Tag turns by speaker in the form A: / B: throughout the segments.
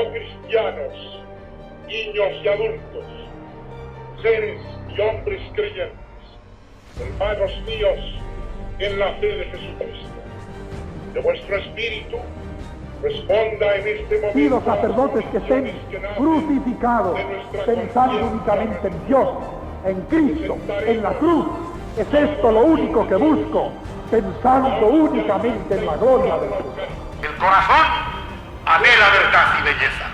A: oh cristianos, niños y adultos, mujeres y hombres creyentes, hermanos míos, en la fe de Jesucristo, que vuestro espíritu responda en este momento.
B: Y los sacerdotes que estén crucificados, pensando únicamente en Dios, en Cristo, en la cruz, es esto lo único que busco, pensando únicamente en la gloria de Dios.
C: El corazón anhela verdad y belleza.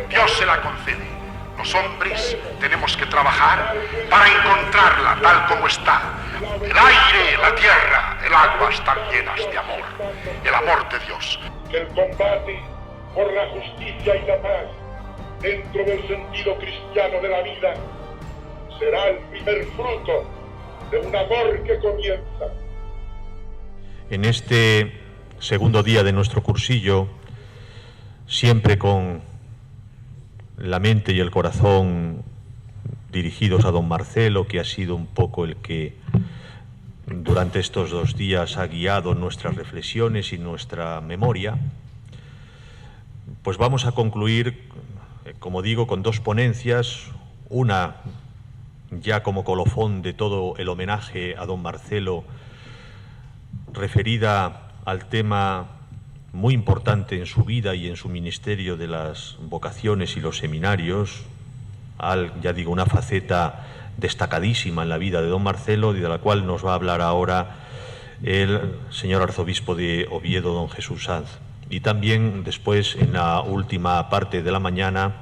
C: Dios se la concede. Los hombres tenemos que trabajar para encontrarla tal como está. El aire, la tierra, el agua están llenas de amor, el amor de Dios.
A: El combate por la justicia y la paz dentro del sentido cristiano de la vida será el primer fruto de un amor que comienza.
D: En este segundo día de nuestro cursillo, siempre con la mente y el corazón dirigidos a don Marcelo, que ha sido un poco el que durante estos 2 días ha guiado nuestras reflexiones y nuestra memoria, pues vamos a concluir, como digo, con 2 ponencias, una ya como colofón de todo el homenaje a don Marcelo, referida al tema muy importante en su vida y en su ministerio de las vocaciones y los seminarios, ya digo, una faceta destacadísima en la vida de don Marcelo y de la cual nos va a hablar ahora el señor arzobispo de Oviedo, don Jesús Sanz. Y también después, en la última parte de la mañana,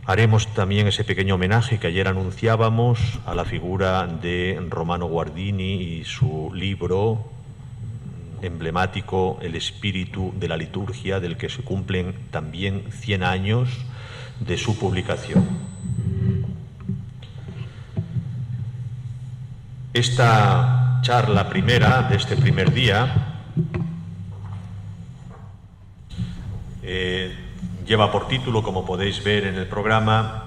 D: haremos también ese pequeño homenaje que ayer anunciábamos a la figura de Romano Guardini y su libro emblemático El espíritu de la liturgia, del que se cumplen también 100 años de su publicación. Esta charla primera de este primer día lleva por título, como podéis ver en el programa,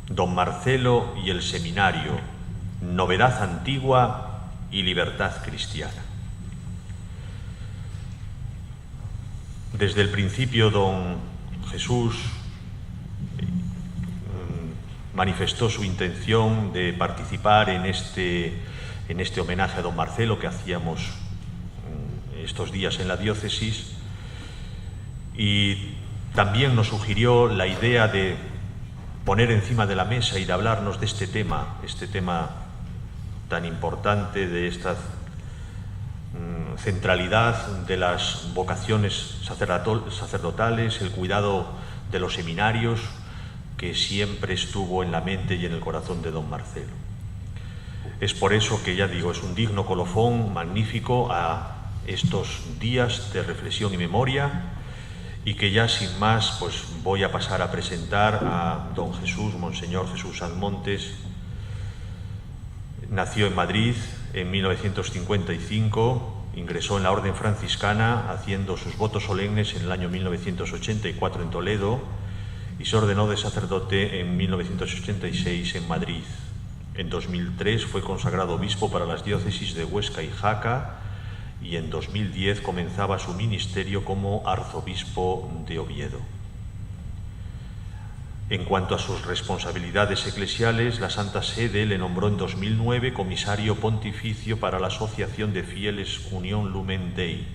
D: Don Marcelo y el Seminario, novedad antigua y libertad cristiana. Desde el principio don Jesús manifestó su intención de participar en este homenaje a don Marcelo que hacíamos estos días en la diócesis, y también nos sugirió la idea de poner encima de la mesa y de hablarnos de este tema tan importante, de esta centralidad de las vocaciones sacerdotales, el cuidado de los seminarios, que siempre estuvo en la mente y en el corazón de don Marcelo. Es por eso que, ya digo, es un digno colofón magnífico a estos días de reflexión y memoria, y que ya sin más pues voy a pasar a presentar a don Jesús, Monseñor Jesús Sanz Montes. Nació en Madrid en 1955, ingresó en la Orden Franciscana haciendo sus votos solemnes en el año 1984 en Toledo y se ordenó de sacerdote en 1986 en Madrid. En 2003 fue consagrado obispo para las diócesis de Huesca y Jaca, y en 2010 comenzaba su ministerio como arzobispo de Oviedo. En cuanto a sus responsabilidades eclesiales, la Santa Sede le nombró en 2009 comisario pontificio para la Asociación de Fieles Unión Lumen Dei.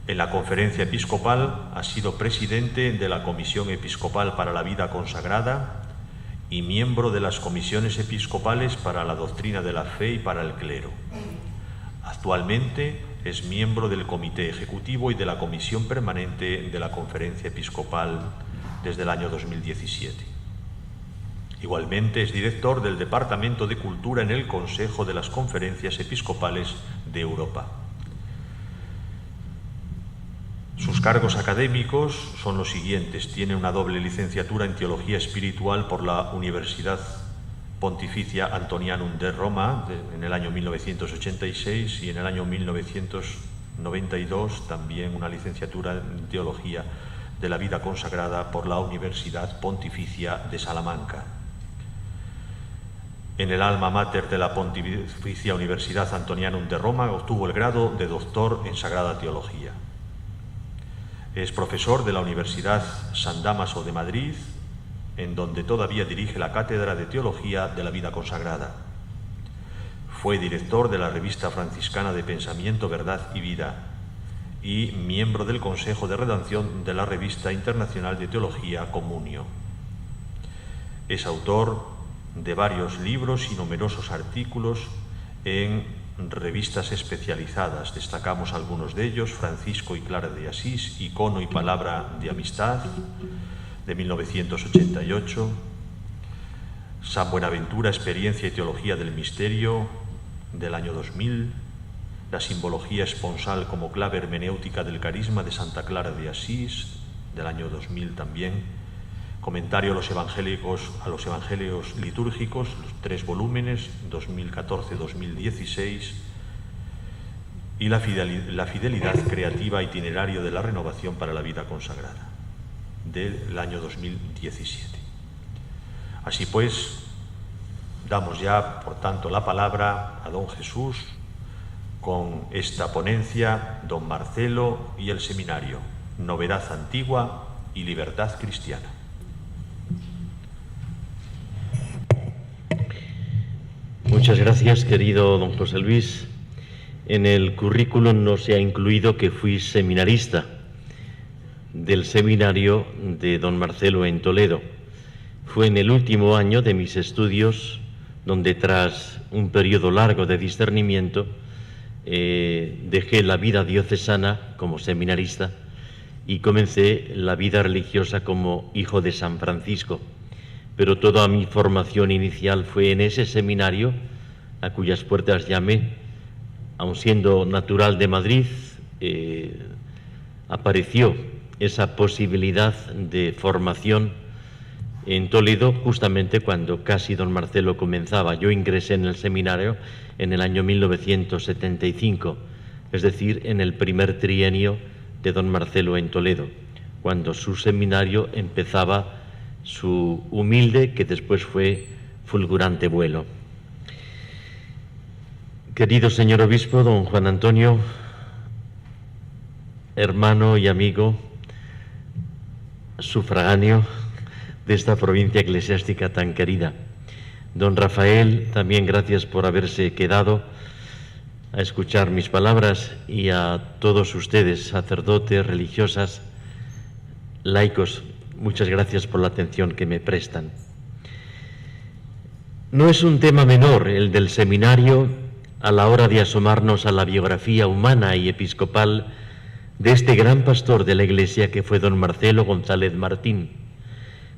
D: En la Conferencia Episcopal ha sido presidente de la Comisión Episcopal para la Vida Consagrada y miembro de las comisiones episcopales para la doctrina de la fe y para el clero. Actualmente es miembro del Comité Ejecutivo y de la Comisión Permanente de la Conferencia Episcopal desde el año 2017. Igualmente es director del Departamento de Cultura en el Consejo de las Conferencias Episcopales de Europa. Sus cargos académicos son los siguientes. Tiene una doble licenciatura en Teología Espiritual por la Universidad Pontificia Antonianum de Roma en el año 1986 y en el año 1992 también una licenciatura en Teología de la Vida Consagrada por la Universidad Pontificia de Salamanca. En el alma mater de la Pontificia Universidad Antonianum de Roma obtuvo el grado de doctor en Sagrada Teología. Es profesor de la Universidad San Dámaso de Madrid, en donde todavía dirige la Cátedra de Teología de la Vida Consagrada. Fue director de la Revista Franciscana de Pensamiento, Verdad y Vida y miembro del Consejo de Redacción de la Revista Internacional de Teología Comunio. Es autor de varios libros y numerosos artículos en revistas especializadas. Destacamos algunos de ellos: Francisco y Clara de Asís, Icono y Palabra de Amistad, de 1988, San Buenaventura, Experiencia y Teología del Misterio, del año 2000, La simbología esponsal como clave hermenéutica del carisma, de Santa Clara de Asís, del año 2000 también, Comentario a los Evangelios litúrgicos, los 3 volúmenes, 2014-2016, y la fidelidad creativa, itinerario de la renovación para la vida consagrada, del año 2017. Así pues, damos ya, por tanto, la palabra a don Jesús con esta ponencia, don Marcelo y el seminario, Novedad Antigua y Libertad Cristiana.
E: Muchas gracias, querido don José Luis. En el currículum no se ha incluido que fui seminarista del seminario de don Marcelo en Toledo. Fue en el último año de mis estudios donde, tras un periodo largo de discernimiento, dejé la vida diocesana como seminarista y comencé la vida religiosa como hijo de San Francisco. Pero toda mi formación inicial fue en ese seminario, a cuyas puertas llamé. Aun siendo natural de Madrid, apareció esa posibilidad de formación en Toledo justamente cuando casi don Marcelo comenzaba. Yo ingresé en el seminario en el año 1975, es decir, en el primer trienio de don Marcelo en Toledo, cuando su seminario empezaba su humilde, que después fue fulgurante vuelo. Querido señor obispo, don Juan Antonio, hermano y amigo sufragáneo de esta provincia eclesiástica tan querida. Don Rafael, también gracias por haberse quedado a escuchar mis palabras, y a todos ustedes, sacerdotes, religiosas, laicos, muchas gracias por la atención que me prestan. No es un tema menor el del seminario a la hora de asomarnos a la biografía humana y episcopal de este gran pastor de la Iglesia que fue don Marcelo González Martín,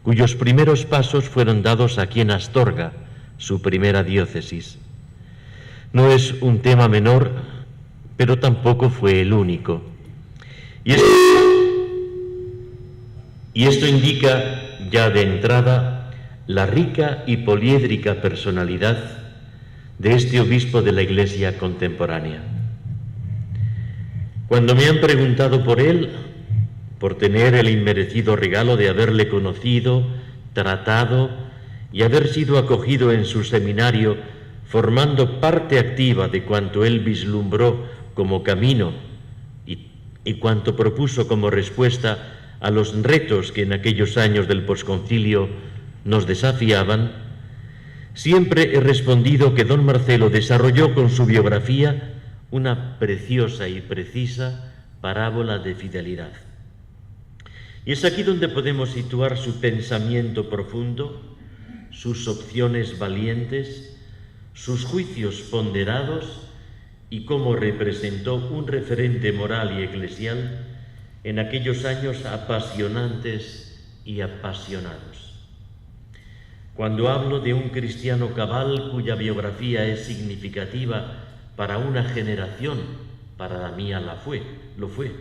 E: cuyos primeros pasos fueron dados aquí en Astorga, su primera diócesis. No es un tema menor, pero tampoco fue el único. Y esto indica ya de entrada la rica y poliédrica personalidad de este obispo de la Iglesia contemporánea. Cuando me han preguntado por él, por tener el inmerecido regalo de haberle conocido, tratado y haber sido acogido en su seminario, formando parte activa de cuanto él vislumbró como camino y cuanto propuso como respuesta a los retos que en aquellos años del posconcilio nos desafiaban, siempre he respondido que don Marcelo desarrolló con su biografía una preciosa y precisa parábola de fidelidad. Y es aquí donde podemos situar su pensamiento profundo, sus opciones valientes, sus juicios ponderados y cómo representó un referente moral y eclesial en aquellos años apasionantes y apasionados. Cuando hablo de un cristiano cabal cuya biografía es significativa para una generación, para la mía lo fue,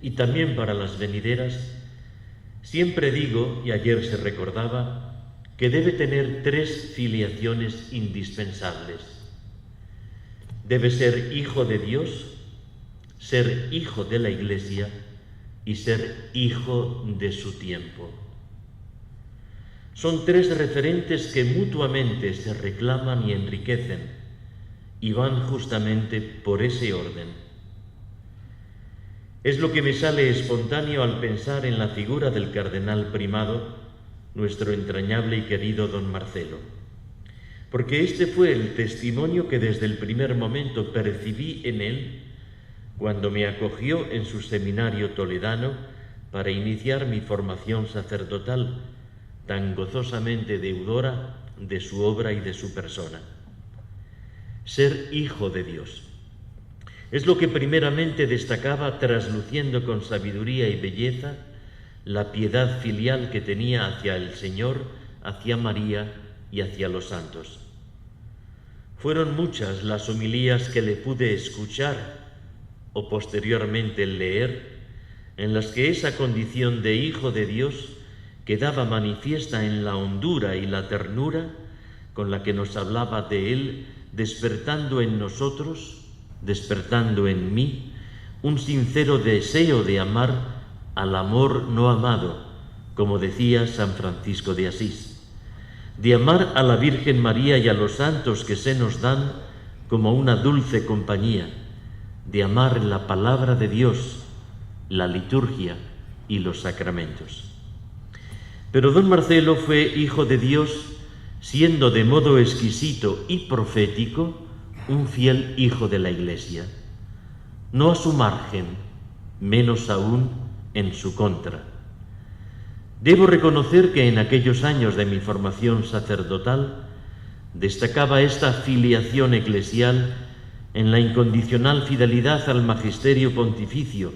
E: y también para las venideras, siempre digo, y ayer se recordaba, que debe tener 3 filiaciones indispensables. Debe ser hijo de Dios, ser hijo de la Iglesia y ser hijo de su tiempo. Son 3 referentes que mutuamente se reclaman y enriquecen, y van justamente por ese orden. Es lo que me sale espontáneo al pensar en la figura del cardenal primado, nuestro entrañable y querido don Marcelo, porque este fue el testimonio que desde el primer momento percibí en él cuando me acogió en su seminario toledano para iniciar mi formación sacerdotal, tan gozosamente deudora de su obra y de su persona. Ser hijo de Dios es lo que primeramente destacaba, trasluciendo con sabiduría y belleza la piedad filial que tenía hacia el Señor, hacia María y hacia los santos. Fueron muchas las homilías que le pude escuchar o posteriormente leer, en las que esa condición de hijo de Dios quedaba manifiesta en la hondura y la ternura con la que nos hablaba de Él, despertando en nosotros, despertando en mí, un sincero deseo de amar al amor no amado, como decía San Francisco de Asís, de amar a la Virgen María y a los santos que se nos dan como una dulce compañía, de amar la palabra de Dios, la liturgia y los sacramentos. Pero don Marcelo fue hijo de Dios, siendo de modo exquisito y profético un fiel hijo de la Iglesia, no a su margen, menos aún en su contra. Debo reconocer que en aquellos años de mi formación sacerdotal destacaba esta filiación eclesial en la incondicional fidelidad al magisterio pontificio,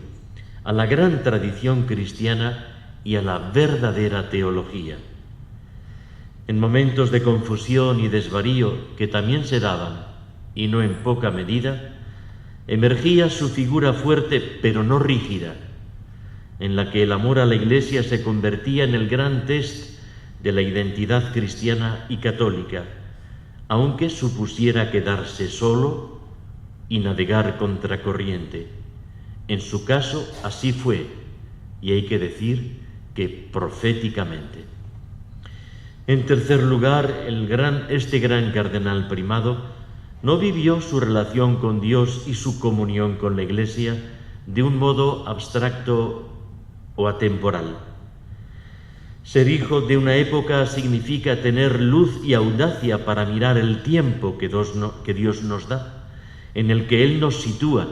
E: a la gran tradición cristiana y a la verdadera teología. En momentos de confusión y desvarío que también se daban, y no en poca medida, emergía su figura fuerte pero no rígida, en la que el amor a la Iglesia se convertía en el gran test de la identidad cristiana y católica, aunque supusiera quedarse solo y navegar contracorriente. En su caso así fue, y hay que decir que proféticamente. En tercer lugar, este gran cardenal primado no vivió su relación con Dios y su comunión con la Iglesia de un modo abstracto o atemporal. Ser hijo de una época significa tener luz y audacia para mirar el tiempo que Dios nos da, en el que Él nos sitúa,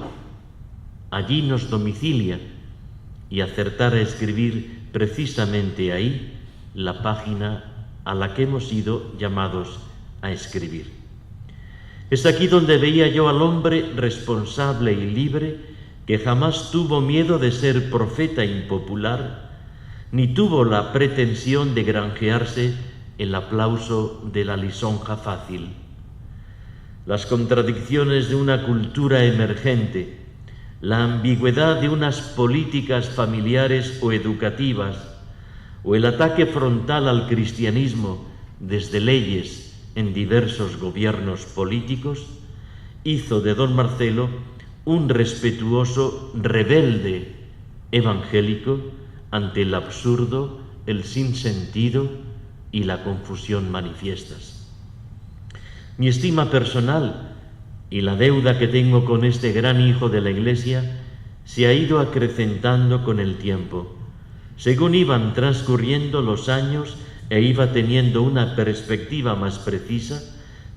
E: allí nos domicilia, y acertar a escribir precisamente ahí la página a la que hemos sido llamados a escribir. Es aquí donde veía yo al hombre responsable y libre que jamás tuvo miedo de ser profeta impopular, ni tuvo la pretensión de granjearse el aplauso de la lisonja fácil. Las contradicciones de una cultura emergente, la ambigüedad de unas políticas familiares o educativas, o el ataque frontal al cristianismo desde leyes en diversos gobiernos políticos, hizo de don Marcelo un respetuoso rebelde evangélico ante el absurdo, el sinsentido y la confusión manifiestas. Mi estima personal y la deuda que tengo con este gran hijo de la Iglesia se ha ido acrecentando con el tiempo, según iban transcurriendo los años e iba teniendo una perspectiva más precisa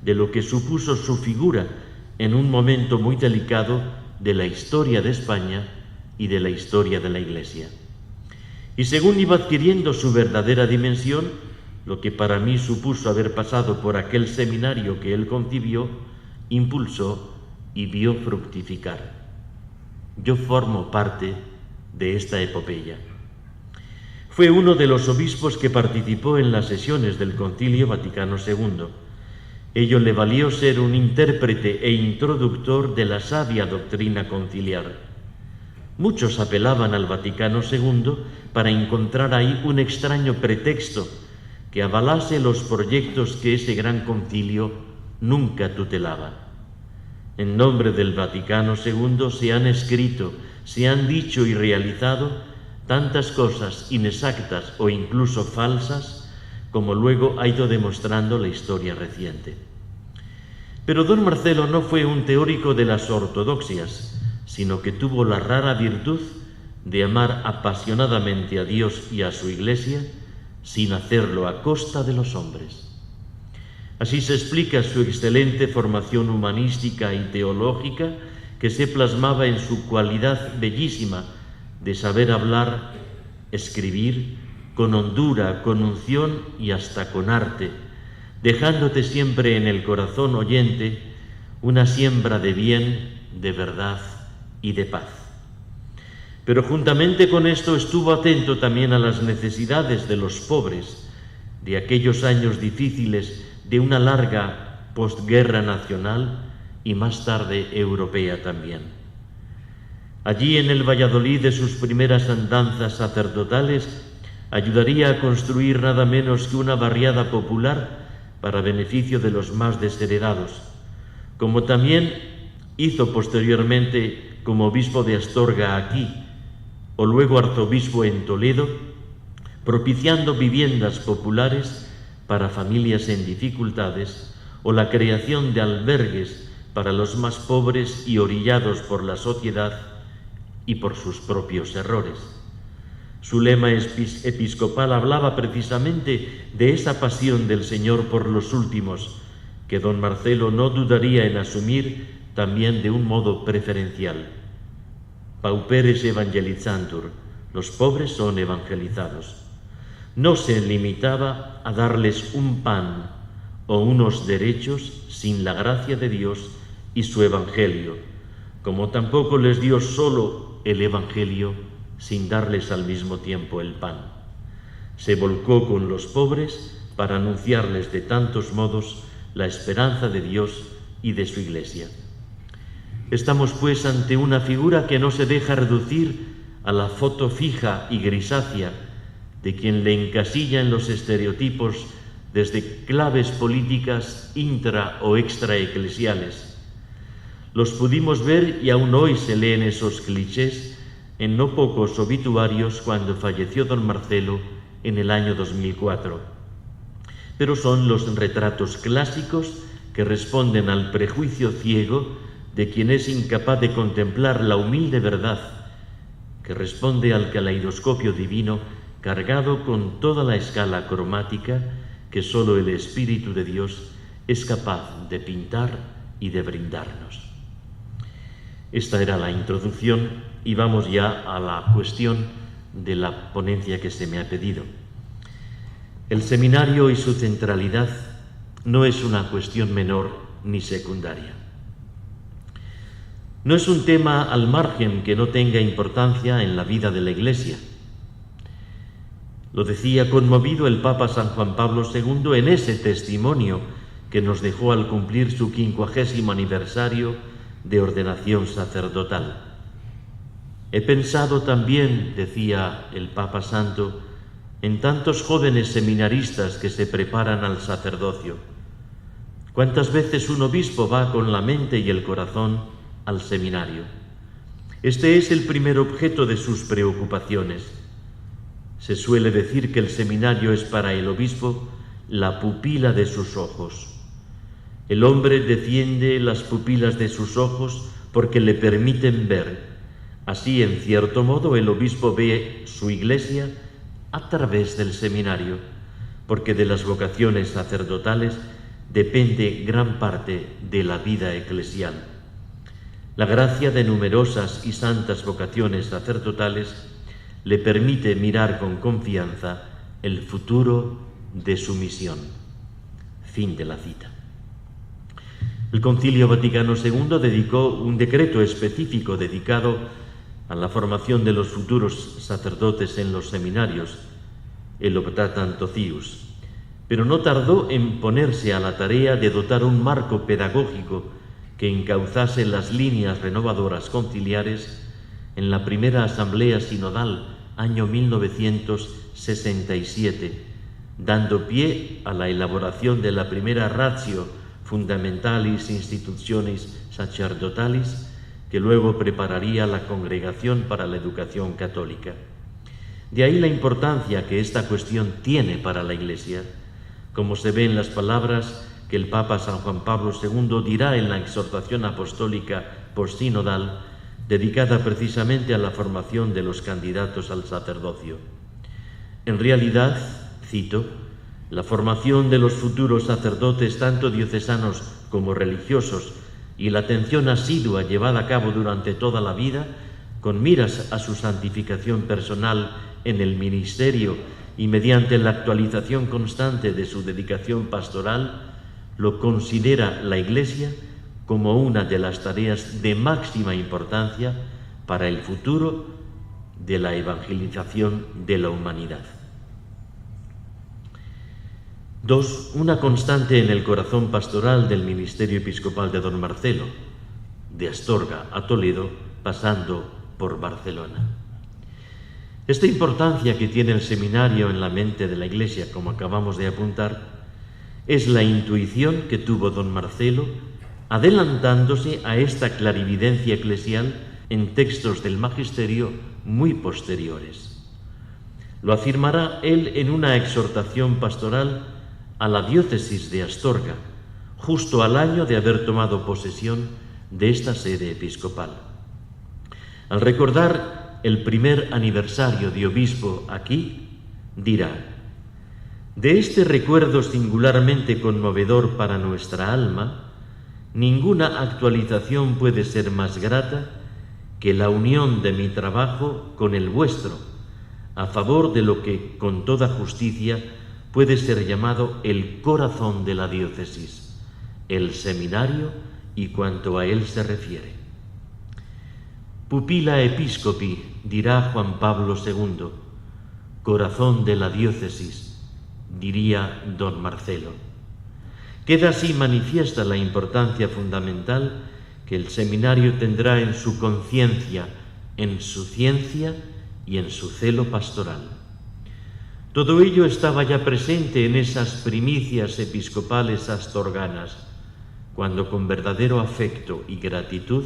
E: de lo que supuso su figura en un momento muy delicado de la historia de España y de la historia de la Iglesia. Y según iba adquiriendo su verdadera dimensión, lo que para mí supuso haber pasado por aquel seminario que él concibió, impulsó y vio fructificar. Yo formo parte de esta epopeya. Fue uno de los obispos que participó en las sesiones del Concilio Vaticano II. Ello le valió ser un intérprete e introductor de la sabia doctrina conciliar. Muchos apelaban al Vaticano II para encontrar ahí un extraño pretexto que avalase los proyectos que ese gran concilio nunca tutelaba. En nombre del Vaticano II se han escrito, se han dicho y realizado tantas cosas inexactas o incluso falsas, como luego ha ido demostrando la historia reciente. Pero don Marcelo no fue un teórico de las ortodoxias, sino que tuvo la rara virtud de amar apasionadamente a Dios y a su Iglesia, sin hacerlo a costa de los hombres. Así se explica su excelente formación humanística y teológica, que se plasmaba en su cualidad bellísima de saber hablar, escribir, con hondura, con unción y hasta con arte, dejándote siempre en el corazón oyente una siembra de bien, de verdad y de paz. Pero juntamente con esto estuvo atento también a las necesidades de los pobres, de aquellos años difíciles de una larga postguerra nacional y más tarde europea también. Allí en el Valladolid de sus primeras andanzas sacerdotales ayudaría a construir nada menos que una barriada popular para beneficio de los más desheredados, como también hizo posteriormente como obispo de Astorga aquí, o luego arzobispo en Toledo, propiciando viviendas populares para familias en dificultades o la creación de albergues para los más pobres y orillados por la sociedad y por sus propios errores. Su lema episcopal hablaba precisamente de esa pasión del Señor por los últimos, que don Marcelo no dudaría en asumir también de un modo preferencial. Pauperes evangelizzantur, los pobres son evangelizados. No se limitaba a darles un pan o unos derechos sin la gracia de Dios y su evangelio, como tampoco les dio solo el evangelio sin darles al mismo tiempo el pan. Se volcó con los pobres para anunciarles de tantos modos la esperanza de Dios y de su Iglesia. Estamos pues ante una figura que no se deja reducir a la foto fija y grisácea de quien le encasilla en los estereotipos desde claves políticas intra o extraeclesiales. Los pudimos ver y aún hoy se leen esos clichés en no pocos obituarios cuando falleció don Marcelo en el año 2004. Pero son los retratos clásicos que responden al prejuicio ciego de quien es incapaz de contemplar la humilde verdad, que responde al caleidoscopio divino cargado con toda la escala cromática que solo el Espíritu de Dios es capaz de pintar y de brindarnos. Esta era la introducción y vamos ya a la cuestión de la ponencia que se me ha pedido. El seminario y su centralidad no es una cuestión menor ni secundaria. No es un tema al margen que no tenga importancia en la vida de la Iglesia. Lo decía conmovido el Papa San Juan Pablo II en ese testimonio que nos dejó al cumplir su 50º aniversario de ordenación sacerdotal. He pensado también, decía el Papa Santo, en tantos jóvenes seminaristas que se preparan al sacerdocio. ¿Cuántas veces un obispo va con la mente y el corazón al seminario? Este es el primer objeto de sus preocupaciones. Se suele decir que el seminario es para el obispo la pupila de sus ojos. El hombre defiende las pupilas de sus ojos porque le permiten ver. Así, en cierto modo, el obispo ve su Iglesia a través del seminario, porque de las vocaciones sacerdotales depende gran parte de la vida eclesial. La gracia de numerosas y santas vocaciones sacerdotales le permite mirar con confianza el futuro de su misión. Fin de la cita. El Concilio Vaticano II dedicó un decreto específico dedicado a la formación de los futuros sacerdotes en los seminarios, el Optatant Socius, pero no tardó en ponerse a la tarea de dotar un marco pedagógico que encauzase las líneas renovadoras conciliares en la primera Asamblea Sinodal, año 1967, dando pie a la elaboración de la primera Ratio Fundamentalis Institutionis Sacerdotalis, que luego prepararía la Congregación para la Educación Católica. De ahí la importancia que esta cuestión tiene para la Iglesia, como se ve en las palabras que el Papa San Juan Pablo II dirá en la exhortación apostólica postsinodal dedicada precisamente a la formación de los candidatos al sacerdocio. En realidad, cito, la formación de los futuros sacerdotes, tanto diocesanos como religiosos, y la atención asidua llevada a cabo durante toda la vida, con miras a su santificación personal en el ministerio y mediante la actualización constante de su dedicación pastoral, lo considera la Iglesia como una de las tareas de máxima importancia para el futuro de la evangelización de la humanidad. 2. Una constante en el corazón pastoral del ministerio episcopal de don Marcelo, de Astorga a Toledo, pasando por Barcelona. Esta importancia que tiene el seminario en la mente de la Iglesia, como acabamos de apuntar, es la intuición que tuvo don Marcelo, adelantándose a esta clarividencia eclesial en textos del magisterio muy posteriores. Lo afirmará él en una exhortación pastoral a la diócesis de Astorga, justo al año de haber tomado posesión de esta sede episcopal. Al recordar el primer aniversario de obispo aquí, dirá: de este recuerdo singularmente conmovedor para nuestra alma, ninguna actualización puede ser más grata que la unión de mi trabajo con el vuestro, a favor de lo que, con toda justicia, puede ser llamado el corazón de la diócesis, el seminario y cuanto a él se refiere. Pupila episcopi, dirá Juan Pablo II, corazón de la diócesis, diría don Marcelo. Queda así manifiesta la importancia fundamental que el seminario tendrá en su conciencia, en su ciencia y en su celo pastoral. Todo ello estaba ya presente en esas primicias episcopales astorganas, cuando con verdadero afecto y gratitud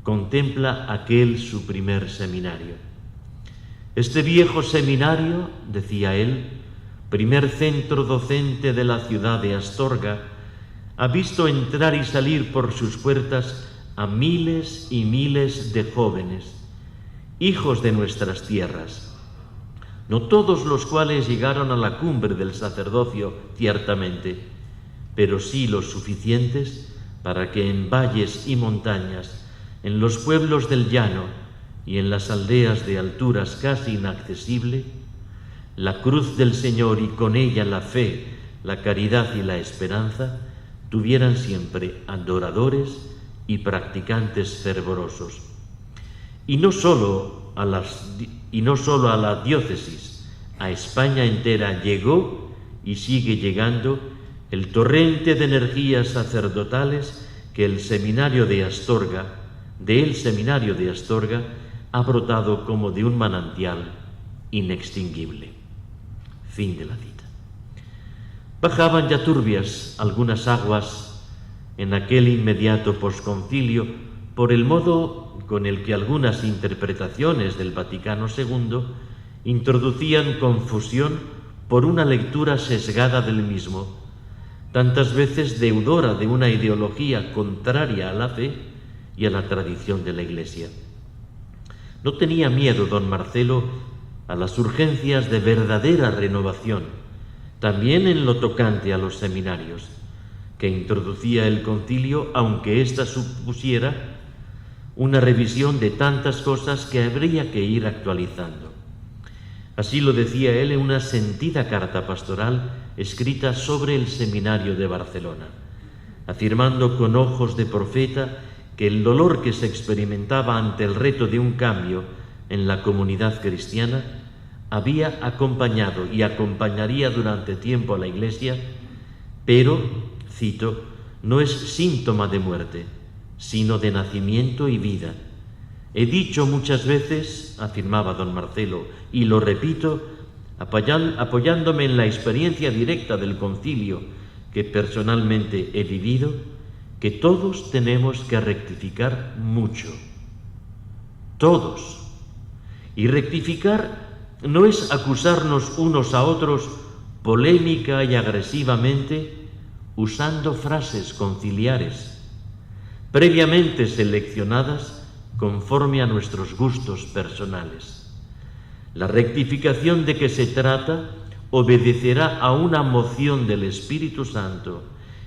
E: contempla aquel su primer seminario. Este viejo seminario, decía él, primer centro docente de la ciudad de Astorga, ha visto entrar y salir por sus puertas a miles y miles de jóvenes, hijos de nuestras tierras, no todos los cuales llegaron a la cumbre del sacerdocio, ciertamente, pero sí los suficientes para que en valles y montañas, en los pueblos del llano y en las aldeas de alturas casi inaccesibles, la cruz del Señor y con ella la fe, la caridad y la esperanza tuvieran siempre adoradores y practicantes fervorosos. Y no solo a la diócesis, a España entera llegó y sigue llegando el torrente de energías sacerdotales que el seminario de Astorga ha brotado como de un manantial inextinguible. Fin de la cita. Bajaban ya turbias algunas aguas en aquel inmediato posconcilio por el modo con el que algunas interpretaciones del Vaticano II introducían confusión por una lectura sesgada del mismo, tantas veces deudora de una ideología contraria a la fe y a la tradición de la Iglesia. No tenía miedo don Marcelo a las urgencias de verdadera renovación, también en lo tocante a los seminarios, que introducía el concilio, aunque ésta supusiera una revisión de tantas cosas que habría que ir actualizando. Así lo decía él en una sentida carta pastoral escrita sobre el seminario de Barcelona, afirmando con ojos de profeta que el dolor que se experimentaba ante el reto de un cambio en la comunidad cristiana había acompañado y acompañaría durante tiempo a la Iglesia, pero, cito, no es síntoma de muerte, sino de nacimiento y vida. He dicho muchas veces, afirmaba don Marcelo, y lo repito, apoyándome en la experiencia directa del concilio que personalmente he vivido, que todos tenemos que rectificar mucho. Todos. Y rectificar no es acusarnos unos a otros polémica y agresivamente usando frases conciliares, previamente seleccionadas conforme a nuestros gustos personales. La rectificación de que se trata obedecerá a una moción del Espíritu Santo,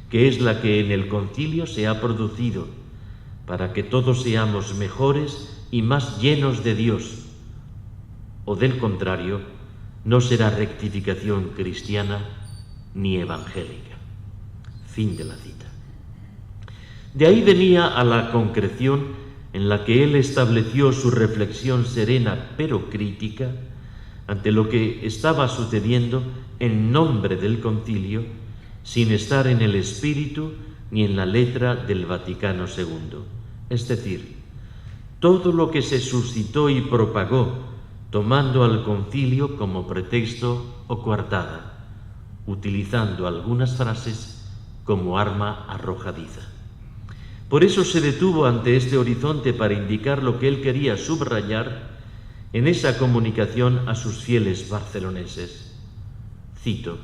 E: que es la que en el concilio se ha producido, para que todos seamos mejores y más llenos de Dios, o del contrario, no será rectificación cristiana ni evangélica. Fin de la cita. De ahí venía a la concreción en la que él estableció su reflexión serena pero crítica ante lo que estaba sucediendo en nombre del concilio, sin estar en el espíritu ni en la letra del Vaticano II. Es decir, todo lo que se suscitó y propagó, tomando al concilio como pretexto o coartada, utilizando algunas frases como arma arrojadiza. Por eso se detuvo ante este horizonte para indicar lo que él quería subrayar en esa comunicación a sus fieles barceloneses. Cito: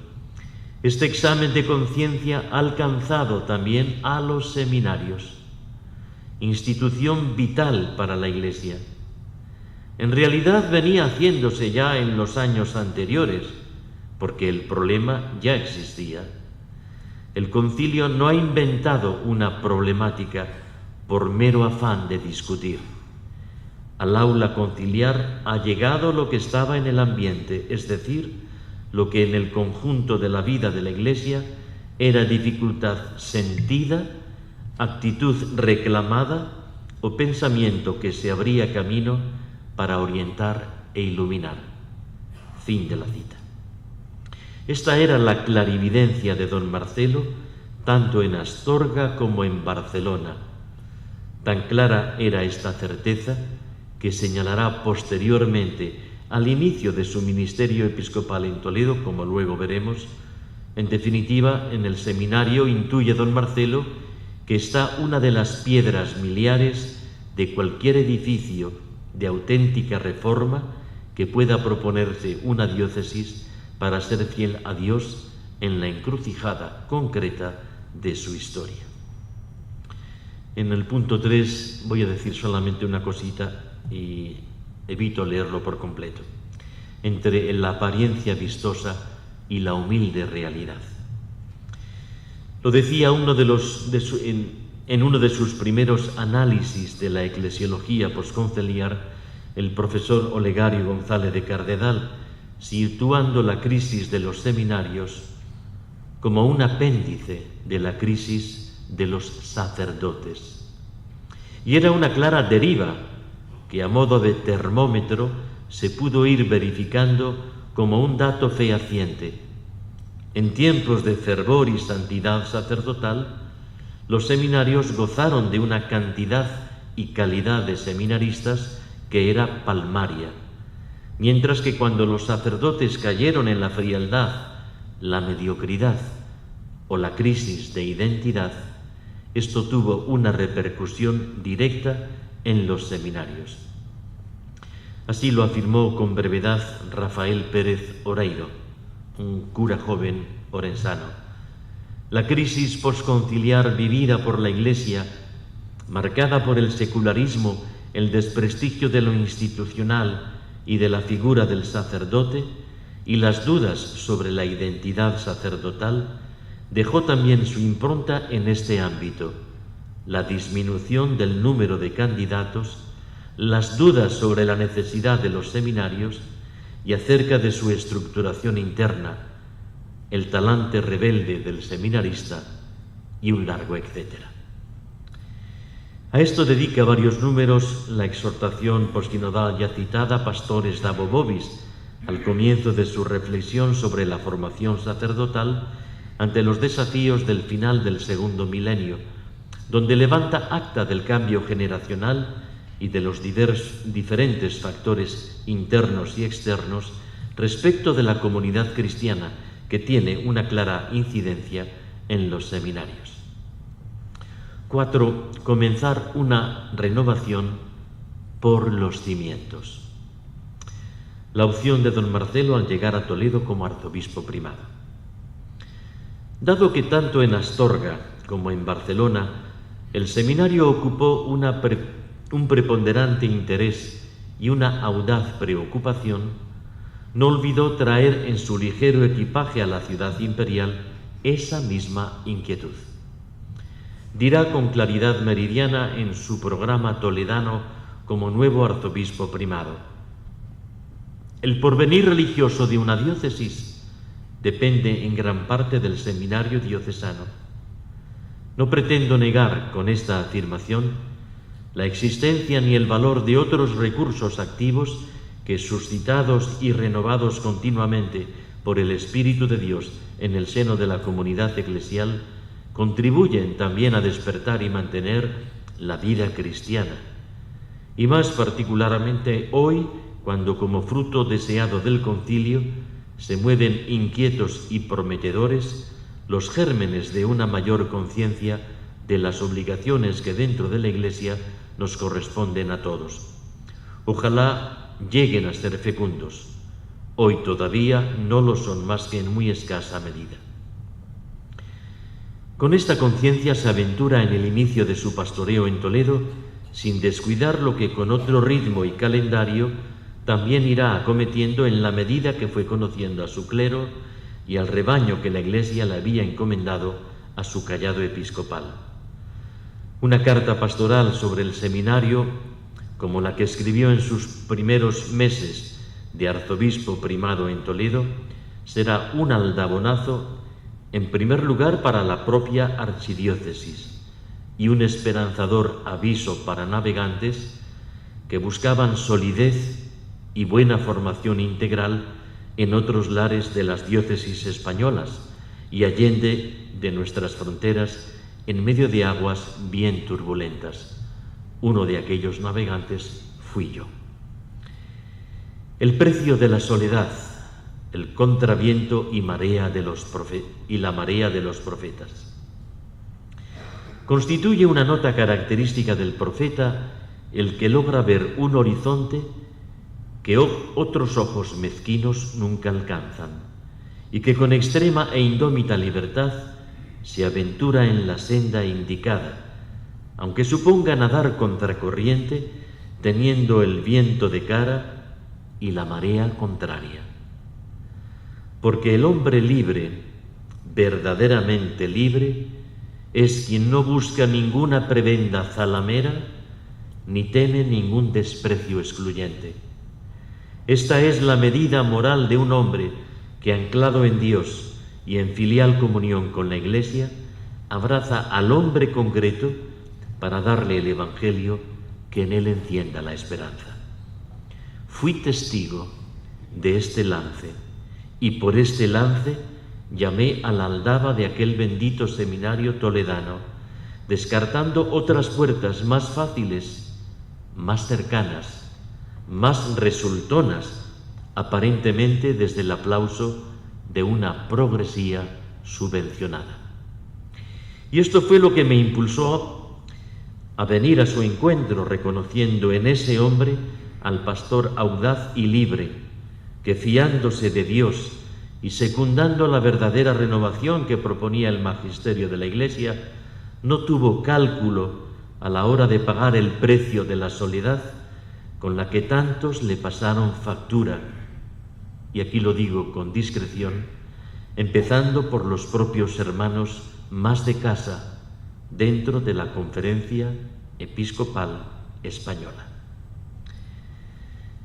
E: este examen de conciencia ha alcanzado también a los seminarios, institución vital para la Iglesia. En realidad venía haciéndose ya en los años anteriores, porque el problema ya existía. El concilio no ha inventado una problemática por mero afán de discutir. Al aula conciliar ha llegado lo que estaba en el ambiente, es decir, lo que en el conjunto de la vida de la Iglesia era dificultad sentida, actitud reclamada o pensamiento que se abría camino para orientar e iluminar. Fin de la cita. Esta era la clarividencia de don Marcelo, tanto en Astorga como en Barcelona. Tan clara era esta certeza que señalará posteriormente al inicio de su ministerio episcopal en Toledo, como luego veremos. En definitiva, en el seminario intuye don Marcelo que está una de las piedras miliares de cualquier edificio de auténtica reforma que pueda proponerse una diócesis para ser fiel a Dios en la encrucijada concreta de su historia. En el punto 3 voy a decir solamente una cosita y evito leerlo por completo. Entre la apariencia vistosa y la humilde realidad. Lo decía en uno de sus primeros análisis de la eclesiología posconciliar el profesor Olegario González de Cardedal, situando la crisis de los seminarios como un apéndice de la crisis de los sacerdotes. Y era una clara deriva que a modo de termómetro se pudo ir verificando como un dato fehaciente. En tiempos de fervor y santidad sacerdotal, los seminarios gozaron de una cantidad y calidad de seminaristas que era palmaria, mientras que cuando los sacerdotes cayeron en la frialdad, la mediocridad o la crisis de identidad, esto tuvo una repercusión directa en los seminarios. Así lo afirmó con brevedad Rafael Pérez Oreiro, un cura joven orensano. La crisis posconciliar vivida por la Iglesia, marcada por el secularismo, el desprestigio de lo institucional y de la figura del sacerdote, y las dudas sobre la identidad sacerdotal, dejó también su impronta en este ámbito: la disminución del número de candidatos, las dudas sobre la necesidad de los seminarios y acerca de su estructuración interna, el talante rebelde del seminarista y un largo etcétera. A esto dedica varios números la exhortación possinodal ya citada Pastores Dabo Vobis, al comienzo de su reflexión sobre la formación sacerdotal ante los desafíos del final del segundo milenio, donde levanta acta del cambio generacional y de los diferentes factores internos y externos respecto de la comunidad cristiana, que tiene una clara incidencia en los seminarios. 4. Comenzar una renovación por los cimientos. La opción de don Marcelo al llegar a Toledo como arzobispo primado. Dado que tanto en Astorga como en Barcelona el seminario ocupó una un preponderante interés y una audaz preocupación, no olvidó traer en su ligero equipaje a la ciudad imperial esa misma inquietud. Dirá con claridad meridiana en su programa toledano como nuevo arzobispo primado: el porvenir religioso de una diócesis depende en gran parte del seminario diocesano. No pretendo negar con esta afirmación la existencia ni el valor de otros recursos activos que, suscitados y renovados continuamente por el Espíritu de Dios en el seno de la comunidad eclesial, contribuyen también a despertar y mantener la vida cristiana. Y más particularmente hoy, cuando como fruto deseado del concilio se mueven inquietos y prometedores los gérmenes de una mayor conciencia de las obligaciones que dentro de la Iglesia nos corresponden a todos. Ojalá lleguen a ser fecundos. Hoy todavía no lo son más que en muy escasa medida. Con esta conciencia se aventura en el inicio de su pastoreo en Toledo, sin descuidar lo que con otro ritmo y calendario también irá acometiendo en la medida que fue conociendo a su clero y al rebaño que la Iglesia le había encomendado a su callado episcopal. Una carta pastoral sobre el seminario, como la que escribió en sus primeros meses de arzobispo primado en Toledo, será un aldabonazo, en primer lugar, para la propia archidiócesis y un esperanzador aviso para navegantes que buscaban solidez y buena formación integral en otros lares de las diócesis españolas y allende de nuestras fronteras, en medio de aguas bien turbulentas. Uno de aquellos navegantes fui yo. El precio de la soledad, el contraviento y la marea de los profetas. Constituye una nota característica del profeta el que logra ver un horizonte que otros ojos mezquinos nunca alcanzan, y que con extrema e indómita libertad se aventura en la senda indicada, aunque suponga nadar contracorriente, teniendo el viento de cara y la marea contraria. Porque el hombre libre, verdaderamente libre, es quien no busca ninguna prebenda zalamera ni teme ningún desprecio excluyente. Esta es la medida moral de un hombre que, anclado en Dios y en filial comunión con la Iglesia, abraza al hombre concreto para darle el Evangelio que en él encienda la esperanza. Fui testigo de este lance, y por este lance llamé a la aldaba de aquel bendito seminario toledano, descartando otras puertas más fáciles, más cercanas, más resultonas, aparentemente desde el aplauso de una progresía subvencionada. Y esto fue lo que me impulsó a venir a su encuentro, reconociendo en ese hombre al pastor audaz y libre, que, fiándose de Dios y secundando la verdadera renovación que proponía el magisterio de la Iglesia, no tuvo cálculo a la hora de pagar el precio de la soledad con la que tantos le pasaron factura, y aquí lo digo con discreción, empezando por los propios hermanos más de casa dentro de la Conferencia Episcopal Española.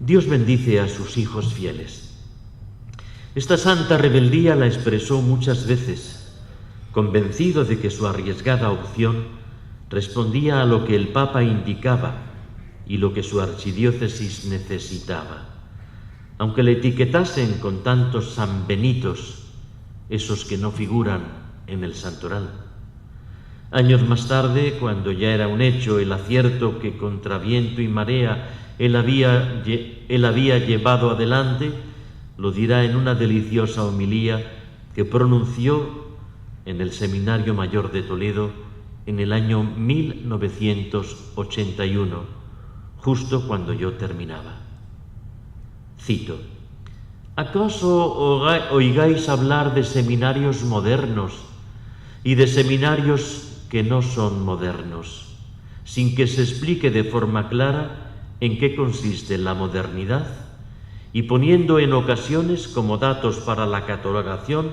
E: Dios bendice a sus hijos fieles. Esta santa rebeldía la expresó muchas veces, convencido de que su arriesgada opción respondía a lo que el Papa indicaba y lo que su archidiócesis necesitaba, aunque le etiquetasen con tantos sanbenitos, esos que no figuran en el santoral. Años más tarde, cuando ya era un hecho el acierto que contra viento y marea él había llevado adelante, lo dirá en una deliciosa homilía que pronunció en el Seminario Mayor de Toledo en el año 1981, justo cuando yo terminaba. Cito: ¿acaso oigáis hablar de seminarios modernos y de seminarios que no son modernos? sin que se explique de forma clara en qué consiste la modernidad, y poniendo en ocasiones como datos para la catalogación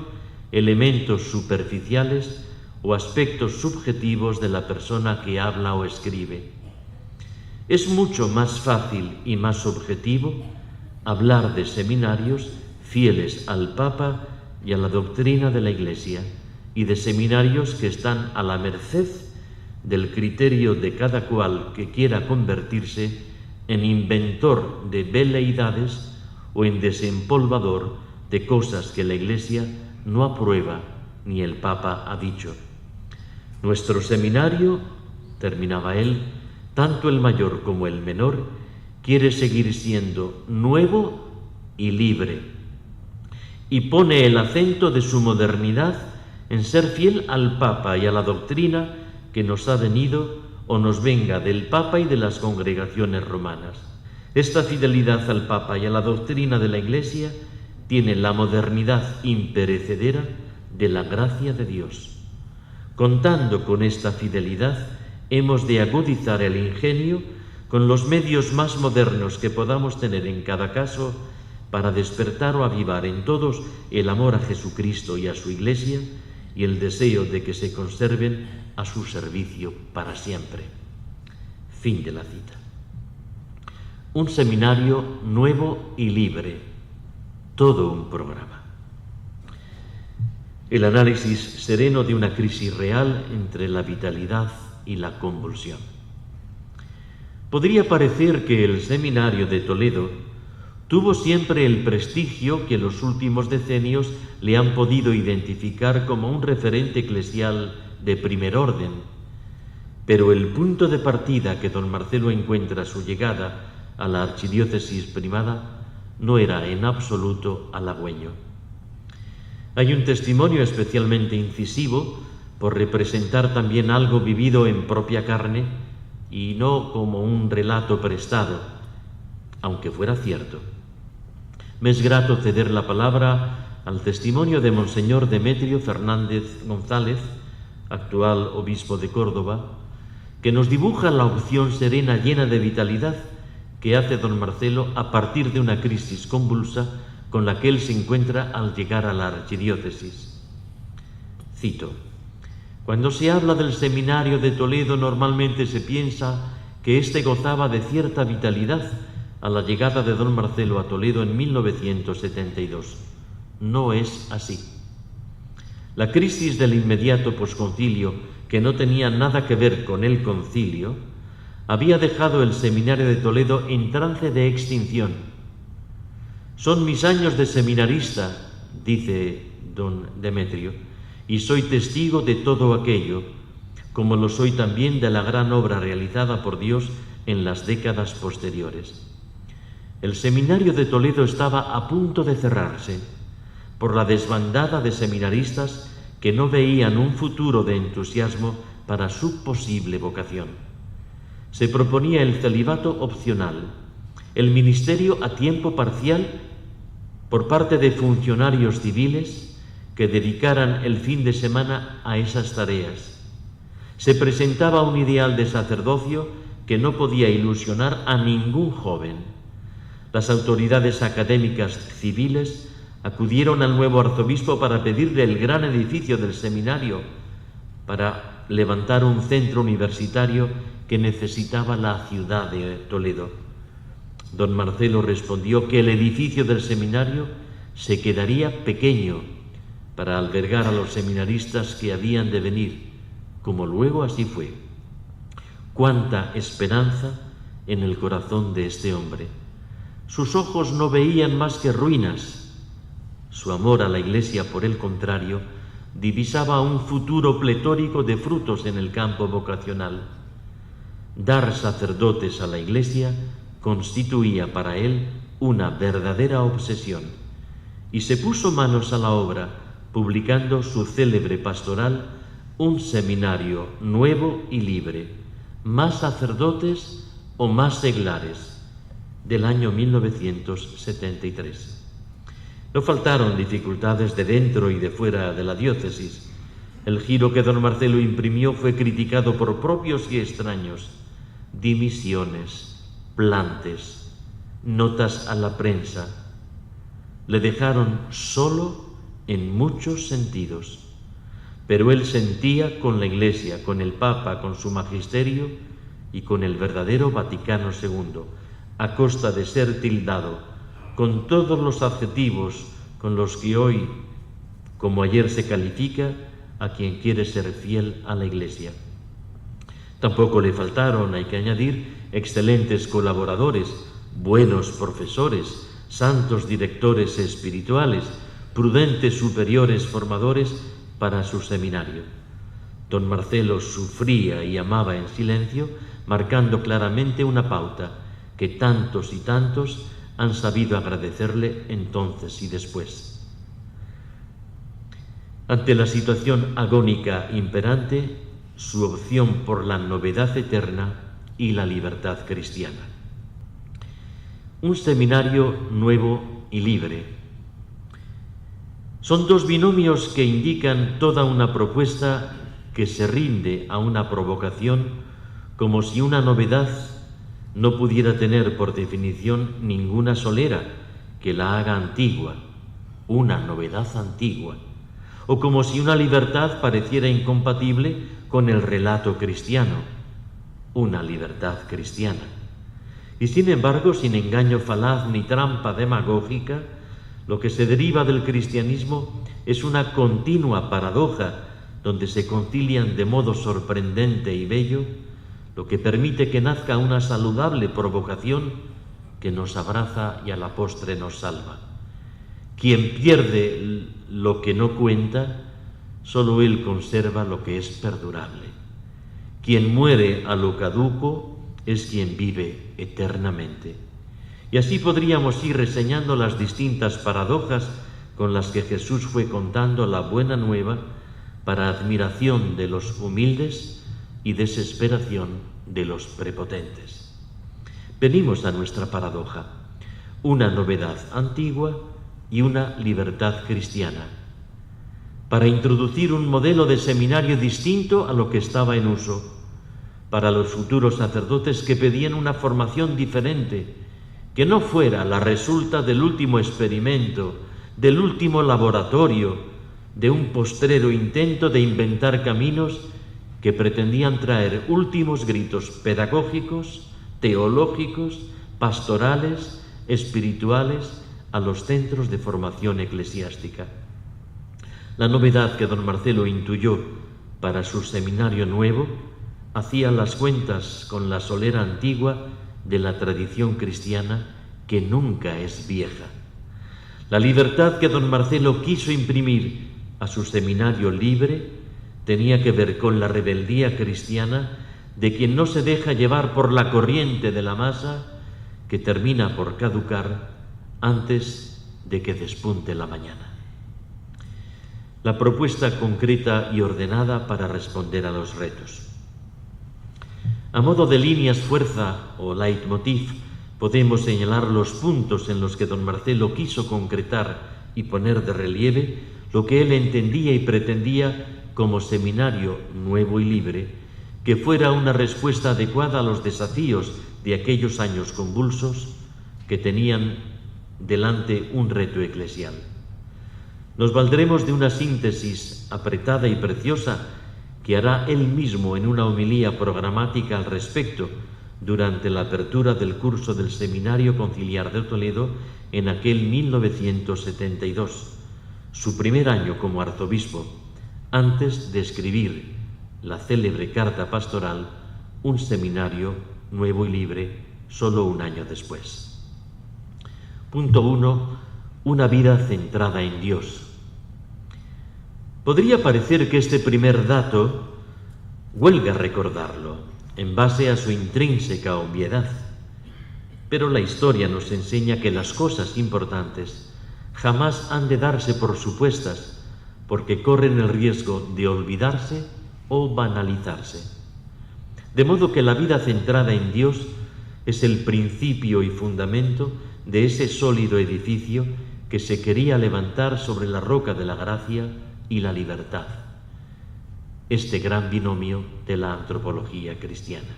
E: elementos superficiales o aspectos subjetivos de la persona que habla o escribe. Es mucho más fácil y más objetivo hablar de seminarios fieles al Papa y a la doctrina de la Iglesia, y de seminarios que están a la merced del criterio de cada cual que quiera convertirse en inventor de veleidades o en desempolvador de cosas que la Iglesia no aprueba ni el Papa ha dicho. Nuestro seminario, terminaba él, tanto el mayor como el menor, quiere seguir siendo nuevo y libre, y pone el acento de su modernidad en ser fiel al Papa y a la doctrina que nos ha venido o nos venga del Papa y de las congregaciones romanas. Esta fidelidad al Papa y a la doctrina de la Iglesia tiene la modernidad imperecedera de la gracia de Dios. Contando con esta fidelidad, hemos de agudizar el ingenio con los medios más modernos que podamos tener en cada caso para despertar o avivar en todos el amor a Jesucristo y a su Iglesia y el deseo de que se conserven a su servicio para siempre. Fin de la cita. Un seminario nuevo y libre, todo un programa. El análisis sereno de una crisis real entre la vitalidad y la convulsión. Podría parecer que el seminario de Toledo tuvo siempre el prestigio que en los últimos decenios le han podido identificar como un referente eclesial de primer orden, pero el punto de partida que don Marcelo encuentra a su llegada a la archidiócesis primada no era en absoluto halagüeño. Hay un testimonio especialmente incisivo por representar también algo vivido en propia carne y no como un relato prestado, aunque fuera cierto. Me es grato ceder la palabra al testimonio de Monseñor Demetrio Fernández González, actual obispo de Córdoba, que nos dibuja la opción serena llena de vitalidad que hace don Marcelo a partir de una crisis convulsa con la que él se encuentra al llegar a la archidiócesis. Cito: cuando se habla del seminario de Toledo normalmente se piensa que éste gozaba de cierta vitalidad a la llegada de don Marcelo a Toledo en 1972. No es así. La crisis del inmediato posconcilio, que no tenía nada que ver con el concilio, había dejado el seminario de Toledo en trance de extinción. Son mis años de seminarista, dice don Demetrio, y soy testigo de todo aquello, como lo soy también de la gran obra realizada por Dios en las décadas posteriores. El seminario de Toledo estaba a punto de cerrarse por la desbandada de seminaristas que no veían un futuro de entusiasmo para su posible vocación. Se proponía el celibato opcional, el ministerio a tiempo parcial por parte de funcionarios civiles que dedicaran el fin de semana a esas tareas. Se presentaba un ideal de sacerdocio que no podía ilusionar a ningún joven. Las autoridades académicas civiles acudieron al nuevo arzobispo para pedirle el gran edificio del seminario para levantar un centro universitario que necesitaba la ciudad de Toledo. Don Marcelo respondió que el edificio del seminario se quedaría pequeño para albergar a los seminaristas que habían de venir, como luego así fue. Cuánta esperanza en el corazón de este hombre. Sus ojos no veían más que ruinas. Su amor a la Iglesia, por el contrario, divisaba un futuro pletórico de frutos en el campo vocacional. Dar sacerdotes a la Iglesia constituía para él una verdadera obsesión, y se puso manos a la obra, publicando su célebre pastoral, Un seminario nuevo y libre, más sacerdotes o más seglares, del año 1973. No faltaron dificultades de dentro y de fuera de la diócesis. El giro que don Marcelo imprimió fue criticado por propios y extraños. dimisiones, plantes, notas a la prensa. Le dejaron solo en muchos sentidos, pero él sentía con la Iglesia, con el Papa, con su magisterio y con el verdadero Vaticano II, a costa de ser tildado con todos los adjetivos con los que hoy, como ayer, se califica a quien quiere ser fiel a la Iglesia. Tampoco le faltaron, hay que añadir, excelentes colaboradores, buenos profesores, santos directores espirituales, prudentes superiores formadores para su seminario. Don Marcelo sufría y amaba en silencio, marcando claramente una pauta que tantos y tantos han sabido agradecerle entonces y después. Ante la situación agónica imperante, su opción por la novedad eterna y la libertad cristiana. Un seminario nuevo y libre. Son dos binomios que indican toda una propuesta que se rinde a una provocación, como si una novedad no pudiera tener por definición ninguna solera que la haga antigua, una novedad antigua, o como si una libertad pareciera incompatible con el relato cristiano, una libertad cristiana. Y sin embargo, sin engaño falaz ni trampa demagógica, lo que se deriva del cristianismo es una continua paradoja donde se concilian de modo sorprendente y bello, lo que permite que nazca una saludable provocación que nos abraza y a la postre nos salva. Quien pierde lo que no cuenta, solo él conserva lo que es perdurable. Quien muere a lo caduco es quien vive eternamente. Y así podríamos ir reseñando las distintas paradojas con las que Jesús fue contando la buena nueva para admiración de los humildes y desesperación de los prepotentes. Venimos a nuestra paradoja, una novedad antigua y una libertad cristiana, para introducir un modelo de seminario distinto a lo que estaba en uso, para los futuros sacerdotes que pedían una formación diferente, que no fuera la resulta del último experimento, del último laboratorio, de un postrero intento de inventar caminos que pretendían traer últimos gritos pedagógicos, teológicos, pastorales, espirituales a los centros de formación eclesiástica. La novedad que don Marcelo intuyó para su seminario nuevo hacía las cuentas con la solera antigua de la tradición cristiana que nunca es vieja. La libertad que don Marcelo quiso imprimir a su seminario libre tenía que ver con la rebeldía cristiana de quien no se deja llevar por la corriente de la masa que termina por caducar antes de que despunte la mañana. La propuesta concreta y ordenada para responder a los retos. A modo de líneas fuerza o leitmotiv, podemos señalar los puntos en los que don Marcelo quiso concretar y poner de relieve lo que él entendía y pretendía como seminario nuevo y libre, que fuera una respuesta adecuada a los desafíos de aquellos años convulsos que tenían delante un reto eclesial. Nos valdremos de una síntesis apretada y preciosa que hará él mismo en una homilía programática al respecto durante la apertura del curso del Seminario Conciliar de Toledo en aquel 1972, su primer año como arzobispo, antes de escribir la célebre carta pastoral, un seminario nuevo y libre, solo un año después. Punto 1. Una vida centrada en Dios. Podría parecer que este primer dato huelga recordarlo, en base a su intrínseca obviedad, pero la historia nos enseña que las cosas importantes jamás han de darse por supuestas, porque corren el riesgo de olvidarse o banalizarse. De modo que la vida centrada en Dios es el principio y fundamento de ese sólido edificio que se quería levantar sobre la roca de la gracia y la libertad, este gran binomio de la antropología cristiana.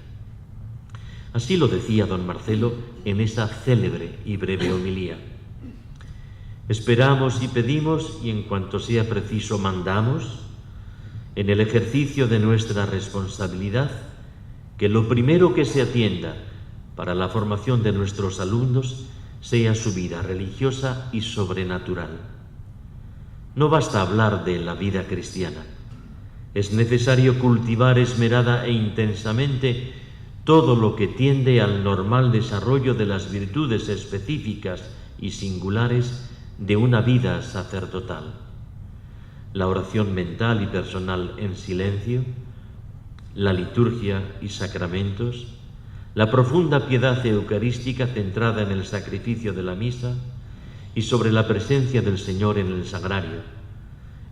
E: Así lo decía don Marcelo en esa célebre y breve homilía. Esperamos y pedimos, y en cuanto sea preciso mandamos, en el ejercicio de nuestra responsabilidad, que lo primero que se atienda para la formación de nuestros alumnos sea su vida religiosa y sobrenatural. No basta hablar de la vida cristiana. Es necesario cultivar esmerada e intensamente todo lo que tiende al normal desarrollo de las virtudes específicas y singulares de una vida sacerdotal. La oración mental y personal en silencio, la liturgia y sacramentos, la profunda piedad eucarística centrada en el sacrificio de la misa y sobre la presencia del Señor en el sagrario,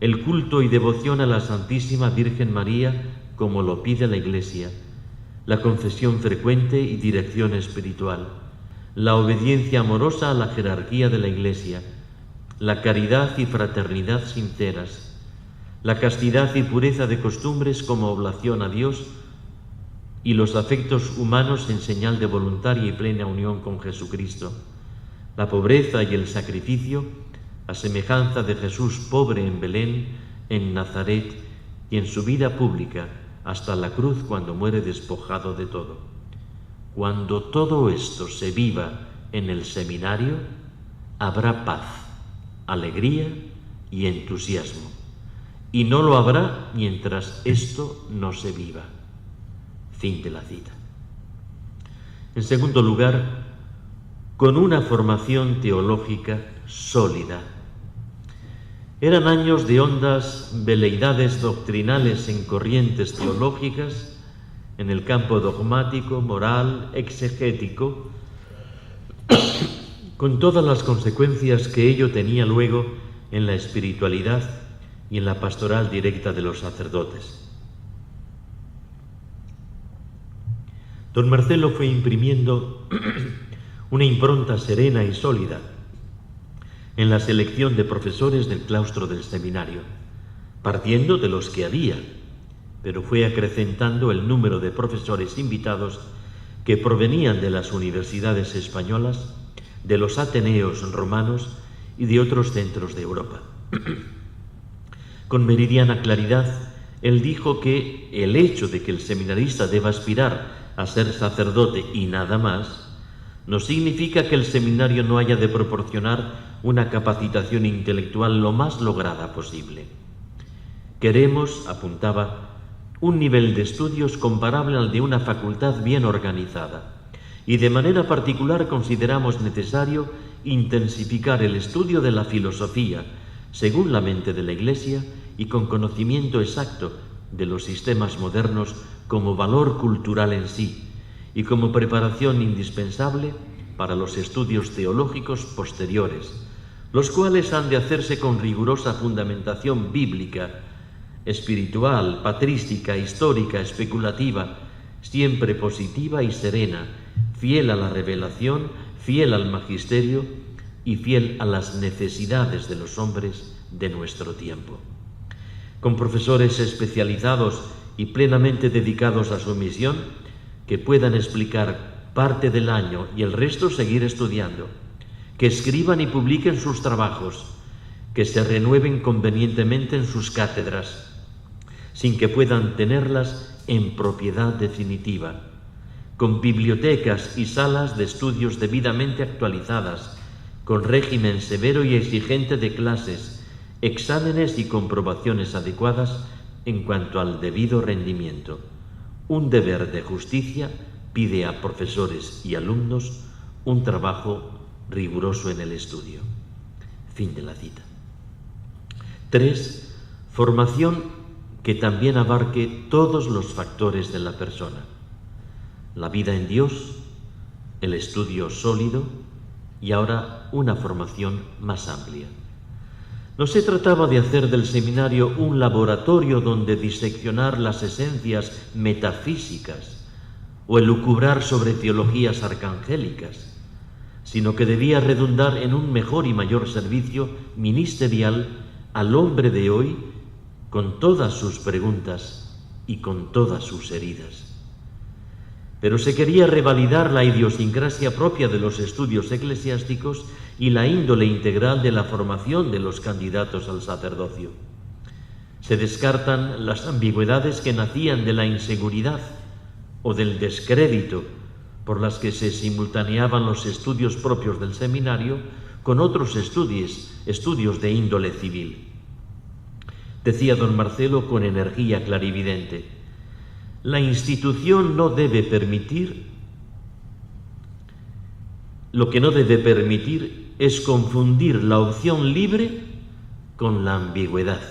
E: el culto y devoción a la Santísima Virgen María como lo pide la Iglesia, la confesión frecuente y dirección espiritual, la obediencia amorosa a la jerarquía de la Iglesia, la caridad y fraternidad sinceras, la castidad y pureza de costumbres como oblación a Dios y los afectos humanos en señal de voluntaria y plena unión con Jesucristo, la pobreza y el sacrificio a semejanza de Jesús pobre en Belén, en Nazaret y en su vida pública hasta la cruz cuando muere despojado de todo. Cuando todo esto se viva en el seminario, habrá paz, alegría y entusiasmo. Y no lo habrá mientras esto no se viva. Fin de la cita. En segundo lugar, con una formación teológica sólida. Eran años de hondas veleidades doctrinales en corrientes teológicas, en el campo dogmático, moral, exegético, con todas las consecuencias que ello tenía luego en la espiritualidad y en la pastoral directa de los sacerdotes. Don Marcelo fue imprimiendo una impronta serena y sólida en la selección de profesores del claustro del seminario, partiendo de los que había, pero fue acrecentando el número de profesores invitados que provenían de las universidades españolas, de los ateneos romanos y de otros centros de Europa. Con meridiana claridad, él dijo que el hecho de que el seminarista deba aspirar a ser sacerdote y nada más, no significa que el seminario no haya de proporcionar una capacitación intelectual lo más lograda posible. Queremos, apuntaba, un nivel de estudios comparable al de una facultad bien organizada, y de manera particular consideramos necesario intensificar el estudio de la filosofía, según la mente de la Iglesia, y con conocimiento exacto de los sistemas modernos como valor cultural en sí, y como preparación indispensable para los estudios teológicos posteriores, los cuales han de hacerse con rigurosa fundamentación bíblica, espiritual, patrística, histórica, especulativa, siempre positiva y serena, fiel a la revelación, fiel al magisterio y fiel a las necesidades de los hombres de nuestro tiempo. Con profesores especializados y plenamente dedicados a su misión, que puedan explicar parte del año y el resto seguir estudiando, que escriban y publiquen sus trabajos, que se renueven convenientemente en sus cátedras, sin que puedan tenerlas en propiedad definitiva, con bibliotecas y salas de estudios debidamente actualizadas, con régimen severo y exigente de clases, exámenes y comprobaciones adecuadas en cuanto al debido rendimiento. Un deber de justicia pide a profesores y alumnos un trabajo riguroso en el estudio. Fin de la cita. 3. Formación que también abarque todos los factores de la persona: la vida en Dios, el estudio sólido y ahora una formación más amplia. No se trataba de hacer del seminario un laboratorio donde diseccionar las esencias metafísicas o elucubrar sobre teologías arcangélicas, sino que debía redundar en un mejor y mayor servicio ministerial al hombre de hoy, con todas sus preguntas y con todas sus heridas. pero se quería revalidar la idiosincrasia propia de los estudios eclesiásticos y la índole integral de la formación de los candidatos al sacerdocio. Se descartan las ambigüedades que nacían de la inseguridad o del descrédito por las que se simultaneaban los estudios propios del seminario con otros estudios de índole civil. Decía don Marcelo con energía clarividente: la institución no debe permitir, lo que no debe permitir es confundir la opción libre con la ambigüedad,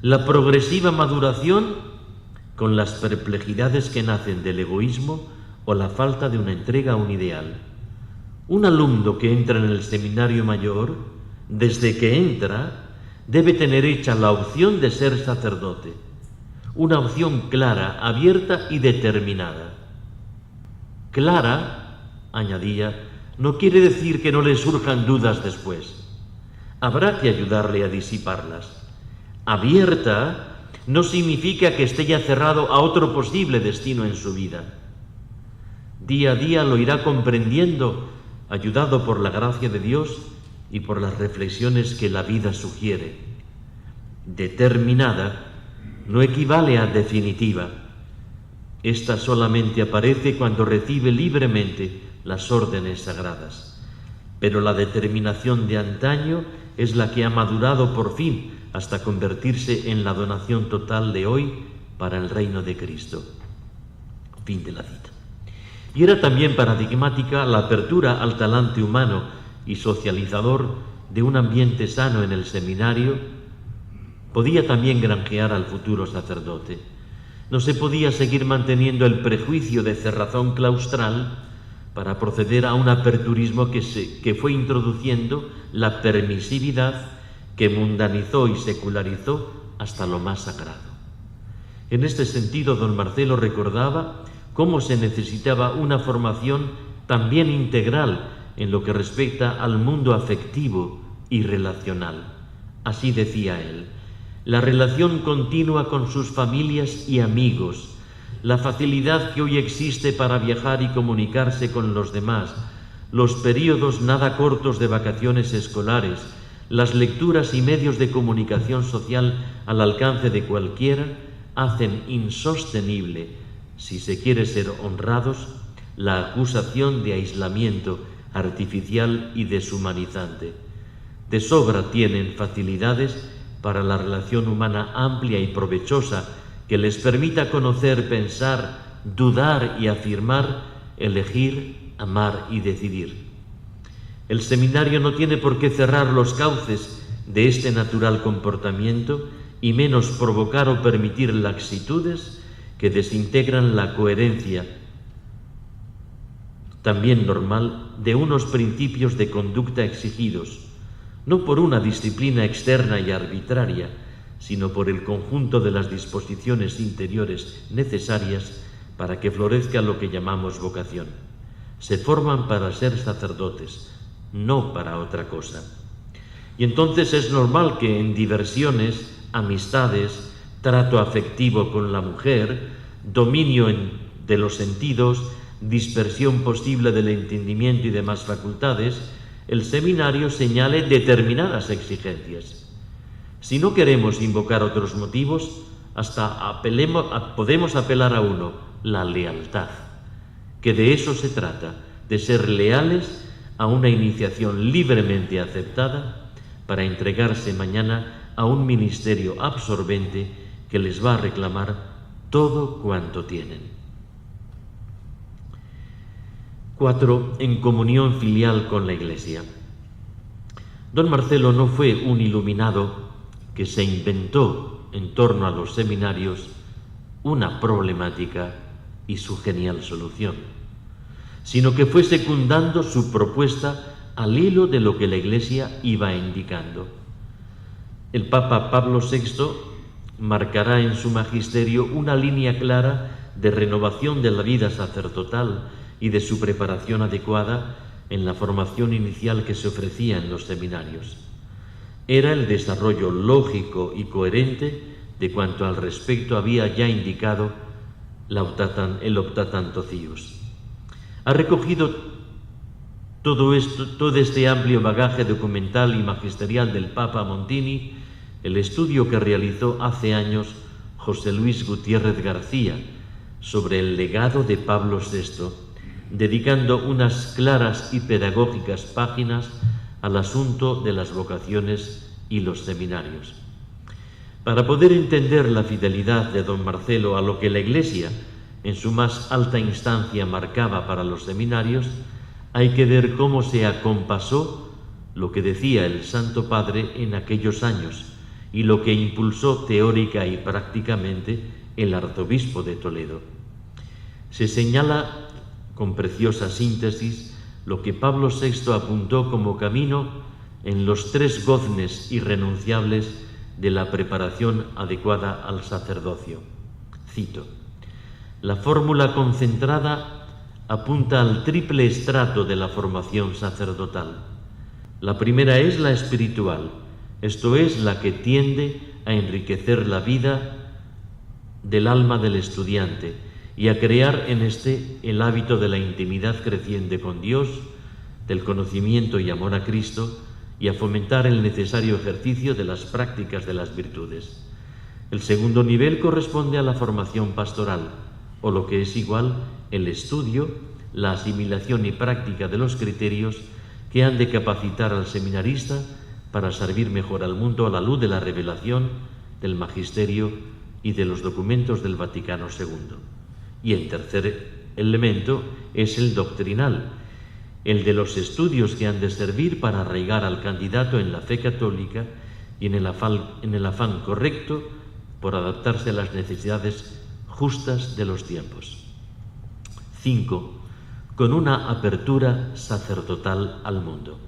E: la progresiva maduración con las perplejidades que nacen del egoísmo o la falta de una entrega a un ideal. Un alumno que entra en el seminario mayor, desde que entra, debe tener hecha la opción de ser sacerdote, una opción clara, abierta y determinada. Clara, añadía, no quiere decir que no le surjan dudas después. Habrá que ayudarle a disiparlas. Abierta no significa que esté ya cerrado a otro posible destino en su vida. Día a día lo irá comprendiendo, ayudado por la gracia de Dios y por las reflexiones que la vida sugiere. Determinada no equivale a definitiva. Esta solamente aparece cuando recibe libremente las órdenes sagradas. Pero la determinación de antaño es la que ha madurado por fin hasta convertirse en la donación total de hoy para el reino de Cristo. Fin de la cita. Y era también paradigmática la apertura al talante humano y socializador de un ambiente sano en el seminario. Podía también granjear al futuro sacerdote. No se podía seguir manteniendo el prejuicio de cerrazón claustral para proceder a un aperturismo que fue introduciendo la permisividad que mundanizó y secularizó hasta lo más sagrado. En este sentido, don Marcelo recordaba cómo se necesitaba una formación también integral en lo que respecta al mundo afectivo y relacional. Así decía él: la relación continua con sus familias y amigos, la facilidad que hoy existe para viajar y comunicarse con los demás, los períodos nada cortos de vacaciones escolares, las lecturas y medios de comunicación social al alcance de cualquiera, hacen insostenible, si se quiere ser honrados, la acusación de aislamiento artificial y deshumanizante. De sobra tienen facilidades para la relación humana amplia y provechosa que les permita conocer, pensar, dudar y afirmar, elegir, amar y decidir. El seminario no tiene por qué cerrar los cauces de este natural comportamiento y menos provocar o permitir laxitudes que desintegran la coherencia, también normal, de unos principios de conducta exigidos, no por una disciplina externa y arbitraria, sino por el conjunto de las disposiciones interiores necesarias para que florezca lo que llamamos vocación. Se forman para ser sacerdotes, no para otra cosa. Y entonces es normal que en diversiones, amistades, trato afectivo con la mujer, dominio de los sentidos, dispersión posible del entendimiento y demás facultades, el seminario señale determinadas exigencias. Si no queremos invocar otros motivos, podemos apelar a uno: la lealtad, que de eso se trata, de ser leales a una iniciación libremente aceptada para entregarse mañana a un ministerio absorbente que les va a reclamar todo cuanto tienen. 4. En comunión filial con la Iglesia. Don Marcelo no fue un iluminado que se inventó en torno a los seminarios una problemática y su genial solución, sino que fue secundando su propuesta al hilo de lo que la Iglesia iba indicando. El Papa Pablo VI marcará en su magisterio una línea clara de renovación de la vida sacerdotal y de su preparación adecuada en la formación inicial que se ofrecía en los seminarios. Era el desarrollo lógico y coherente de cuanto al respecto había ya indicado el Optatantocius. Ha recogido todo este amplio bagaje documental y magisterial del Papa Montini el estudio que realizó hace años José Luis Gutiérrez García sobre el legado de Pablo VI, dedicando unas claras y pedagógicas páginas al asunto de las vocaciones y los seminarios. Para poder entender la fidelidad de don Marcelo a lo que la Iglesia, en su más alta instancia, marcaba para los seminarios, hay que ver cómo se acompasó lo que decía el Santo Padre en aquellos años y lo que impulsó teórica y prácticamente el arzobispo de Toledo. Se señala con preciosa síntesis lo que Pablo VI apuntó como camino en los 3 goznes irrenunciables de la preparación adecuada al sacerdocio. Cito: la fórmula concentrada apunta al triple estrato de la formación sacerdotal. La primera es la espiritual, esto es, la que tiende a enriquecer la vida del alma del estudiante y a crear en éste el hábito de la intimidad creciente con Dios, del conocimiento y amor a Cristo, y a fomentar el necesario ejercicio de las prácticas de las virtudes. El segundo nivel corresponde a la formación pastoral, o lo que es igual, el estudio, la asimilación y práctica de los criterios que han de capacitar al seminarista para servir mejor al mundo a la luz de la revelación, del magisterio y de los documentos del Vaticano II. Y el tercer elemento es el doctrinal, el de los estudios que han de servir para arraigar al candidato en la fe católica y en el afán correcto por adaptarse a las necesidades justas de los tiempos. 5. Con una apertura sacerdotal al mundo.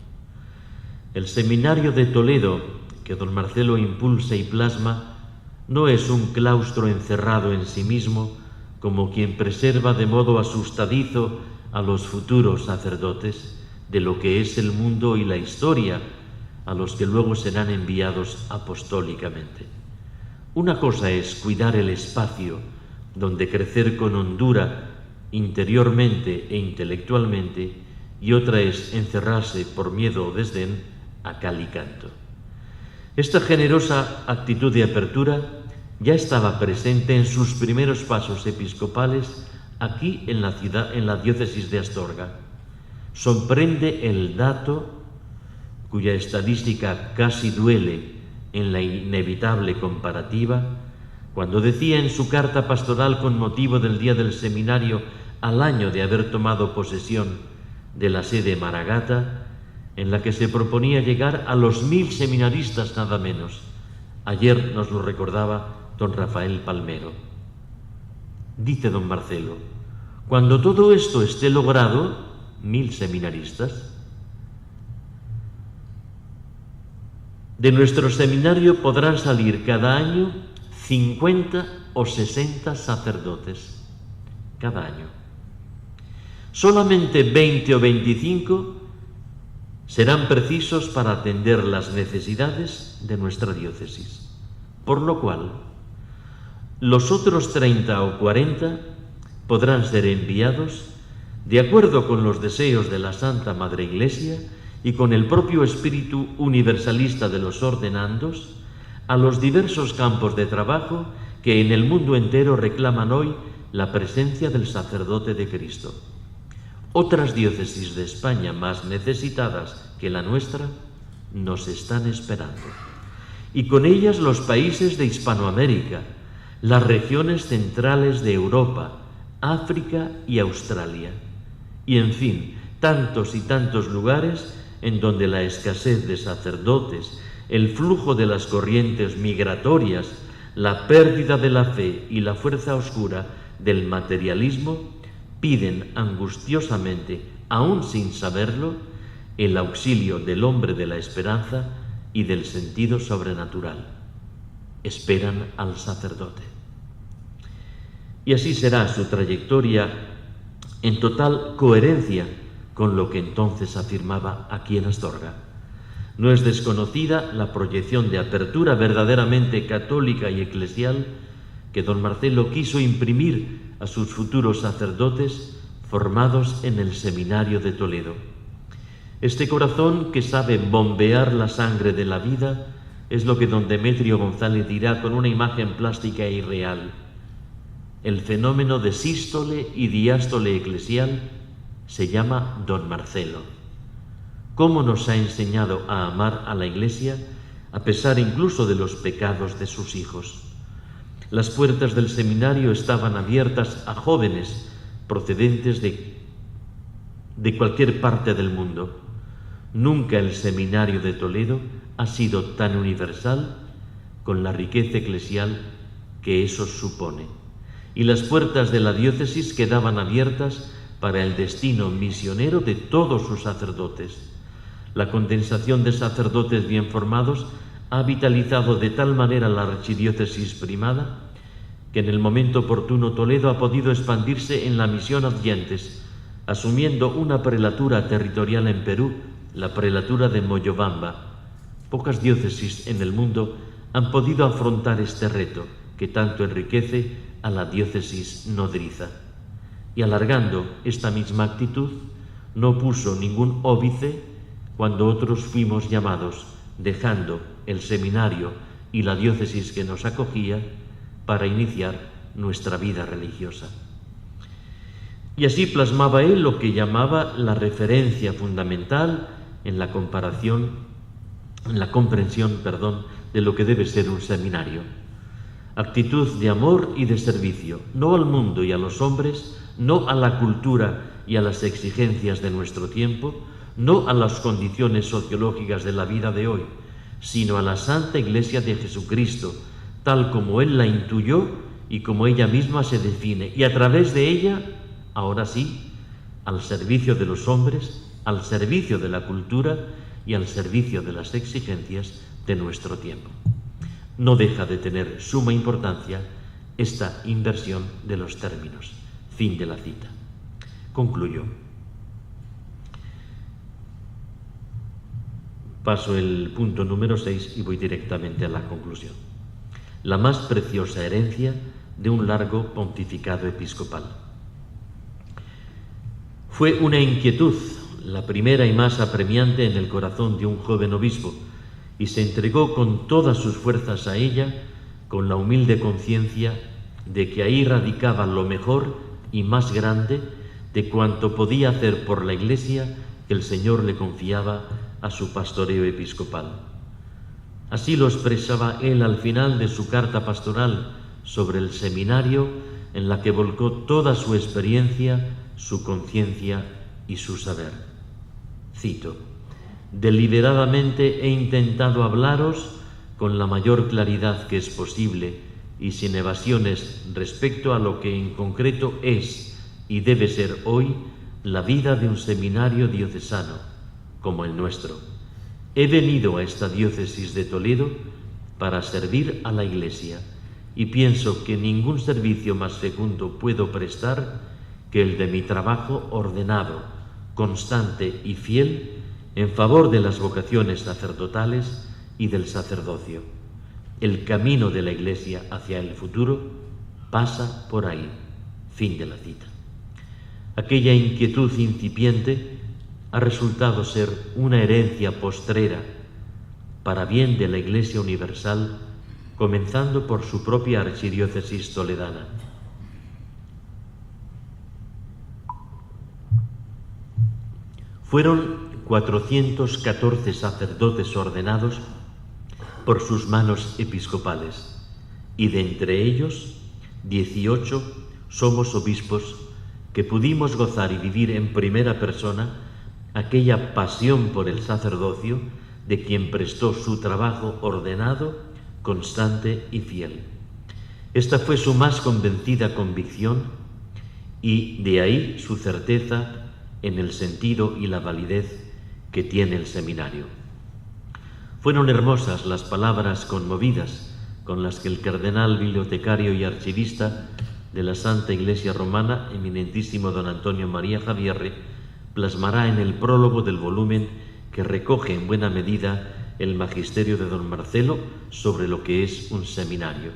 E: El seminario de Toledo, que don Marcelo impulsa y plasma, no es un claustro encerrado en sí mismo, como quien preserva de modo asustadizo a los futuros sacerdotes de lo que es el mundo y la historia, a los que luego serán enviados apostólicamente. Una cosa es cuidar el espacio donde crecer con hondura interiormente e intelectualmente, y otra es encerrarse por miedo o desdén a cal y canto. Esta generosa actitud de apertura ya estaba presente en sus primeros pasos episcopales aquí en la diócesis de Astorga. Sorprende el dato, cuya estadística casi duele en la inevitable comparativa, cuando decía en su carta pastoral con motivo del día del seminario al año de haber tomado posesión de la sede Maragata, en la que se proponía llegar a los 1000 seminaristas nada menos. Ayer nos lo recordaba don Rafael Palmero. Dice don Marcelo: cuando todo esto esté logrado, 1000 seminaristas. De nuestro seminario podrán salir cada año 50 o 60 sacerdotes, cada año. Solamente 20 o 25 serán precisos para atender las necesidades de nuestra diócesis, por lo cual los otros 30 o 40 podrán ser enviados de acuerdo con los deseos de la Santa Madre Iglesia y con el propio espíritu universalista de los ordenandos a los diversos campos de trabajo que en el mundo entero reclaman hoy la presencia del sacerdote de Cristo. Otras diócesis de España más necesitadas que la nuestra nos están esperando, y con ellas los países de Hispanoamérica, las regiones centrales de Europa, África y Australia, y en fin, tantos y tantos lugares en donde la escasez de sacerdotes, el flujo de las corrientes migratorias, la pérdida de la fe y la fuerza oscura del materialismo piden angustiosamente, aún sin saberlo, el auxilio del hombre de la esperanza y del sentido sobrenatural. Esperan al sacerdote. Y así será su trayectoria en total coherencia con lo que entonces afirmaba aquí en Astorga. No es desconocida la proyección de apertura verdaderamente católica y eclesial que don Marcelo quiso imprimir a sus futuros sacerdotes formados en el Seminario de Toledo. Este corazón que sabe bombear la sangre de la vida es lo que don Demetrio González dirá con una imagen plástica y real. El fenómeno de sístole y diástole eclesial se llama don Marcelo. ¿Cómo nos ha enseñado a amar a la Iglesia a pesar incluso de los pecados de sus hijos? Las puertas del seminario estaban abiertas a jóvenes procedentes de cualquier parte del mundo. Nunca el Seminario de Toledo ha sido tan universal con la riqueza eclesial que eso supone. Y las puertas de la diócesis quedaban abiertas para el destino misionero de todos sus sacerdotes. La condensación de sacerdotes bien formados ha vitalizado de tal manera la archidiócesis primada que en el momento oportuno Toledo ha podido expandirse en la misión adyentes, asumiendo una prelatura territorial en Perú, la prelatura de Moyobamba. Pocas diócesis en el mundo han podido afrontar este reto que tanto enriquece a la diócesis nodriza. Y alargando esta misma actitud, no puso ningún óbice cuando otros fuimos llamados, dejando el seminario y la diócesis que nos acogía, para iniciar nuestra vida religiosa. Y así plasmaba él lo que llamaba la referencia fundamental en la comprensión, de lo que debe ser un seminario. Actitud de amor y de servicio, no al mundo y a los hombres, no a la cultura y a las exigencias de nuestro tiempo, no a las condiciones sociológicas de la vida de hoy, sino a la Santa Iglesia de Jesucristo, tal como Él la intuyó y como ella misma se define, y a través de ella, ahora sí, al servicio de los hombres, al servicio de la cultura y al servicio de las exigencias de nuestro tiempo. No deja de tener suma importancia esta inversión de los términos. Fin de la cita. Concluyo. Paso el punto número 6 y voy directamente a la conclusión. La más preciosa herencia de un largo pontificado episcopal. Fue una inquietud, la primera y más apremiante en el corazón de un joven obispo, y se entregó con todas sus fuerzas a ella, con la humilde conciencia de que ahí radicaba lo mejor y más grande de cuanto podía hacer por la Iglesia que el Señor le confiaba a su pastoreo episcopal. Así lo expresaba él al final de su carta pastoral sobre el seminario, en la que volcó toda su experiencia, su conciencia y su saber. Cito: deliberadamente he intentado hablaros con la mayor claridad que es posible y sin evasiones respecto a lo que en concreto es y debe ser hoy la vida de un seminario diocesano como el nuestro. He venido a esta diócesis de Toledo para servir a la Iglesia y pienso que ningún servicio más fecundo puedo prestar que el de mi trabajo ordenado, constante y fiel en favor de las vocaciones sacerdotales y del sacerdocio. El camino de la Iglesia hacia el futuro pasa por ahí. Fin de la cita. Aquella inquietud incipiente ha resultado ser una herencia postrera para bien de la Iglesia universal, comenzando por su propia archidiócesis toledana. Fueron 414 sacerdotes ordenados por sus manos episcopales, y de entre ellos 18 somos obispos que pudimos gozar y vivir en primera persona aquella pasión por el sacerdocio de quien prestó su trabajo ordenado, constante y fiel. Esta fue su más convencida convicción y de ahí su certeza en el sentido y la validez que tiene el seminario. Fueron hermosas las palabras conmovidas con las que el cardenal bibliotecario y archivista de la Santa Iglesia Romana, eminentísimo don Antonio María Javierre, plasmará en el prólogo del volumen que recoge en buena medida el magisterio de don Marcelo sobre lo que es un seminario.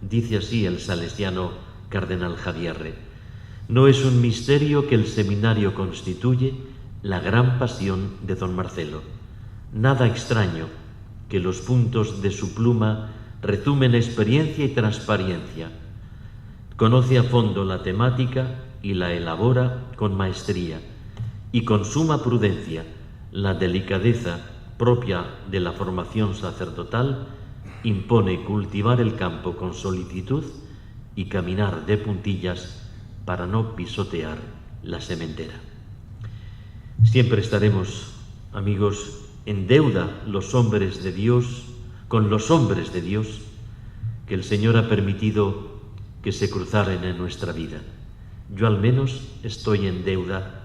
E: Dice así el salesiano cardenal Javierre. No es un misterio que el seminario constituye la gran pasión de don Marcelo. Nada extraño que los puntos de su pluma rezumen experiencia y transparencia. Conoce a fondo la temática y la elabora con maestría y con suma prudencia. La delicadeza propia de la formación sacerdotal impone cultivar el campo con solicitud y caminar de puntillas para no pisotear la sementera. Siempre estaremos, amigos, en deuda los hombres de Dios, con los hombres de Dios, que el Señor ha permitido que se cruzaran en nuestra vida. Yo al menos estoy en deuda,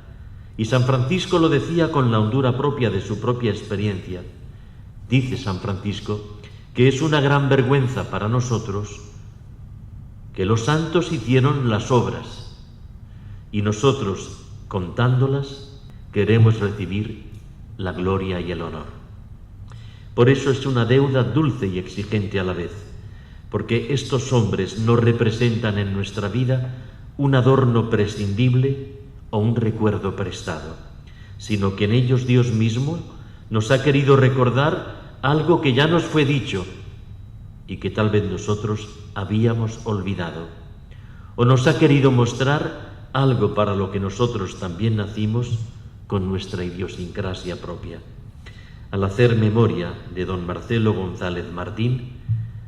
E: y San Francisco lo decía con la hondura propia de su propia experiencia. Dice San Francisco que es una gran vergüenza para nosotros que los santos hicieron las obras y nosotros, contándolas, queremos recibir la gloria y el honor. Por eso es una deuda dulce y exigente a la vez, porque estos hombres no representan en nuestra vida un adorno prescindible o un recuerdo prestado, sino que en ellos Dios mismo nos ha querido recordar algo que ya nos fue dicho y que tal vez nosotros habíamos olvidado, o nos ha querido mostrar algo para lo que nosotros también nacimos con nuestra idiosincrasia propia. Al hacer memoria de don Marcelo González Martín,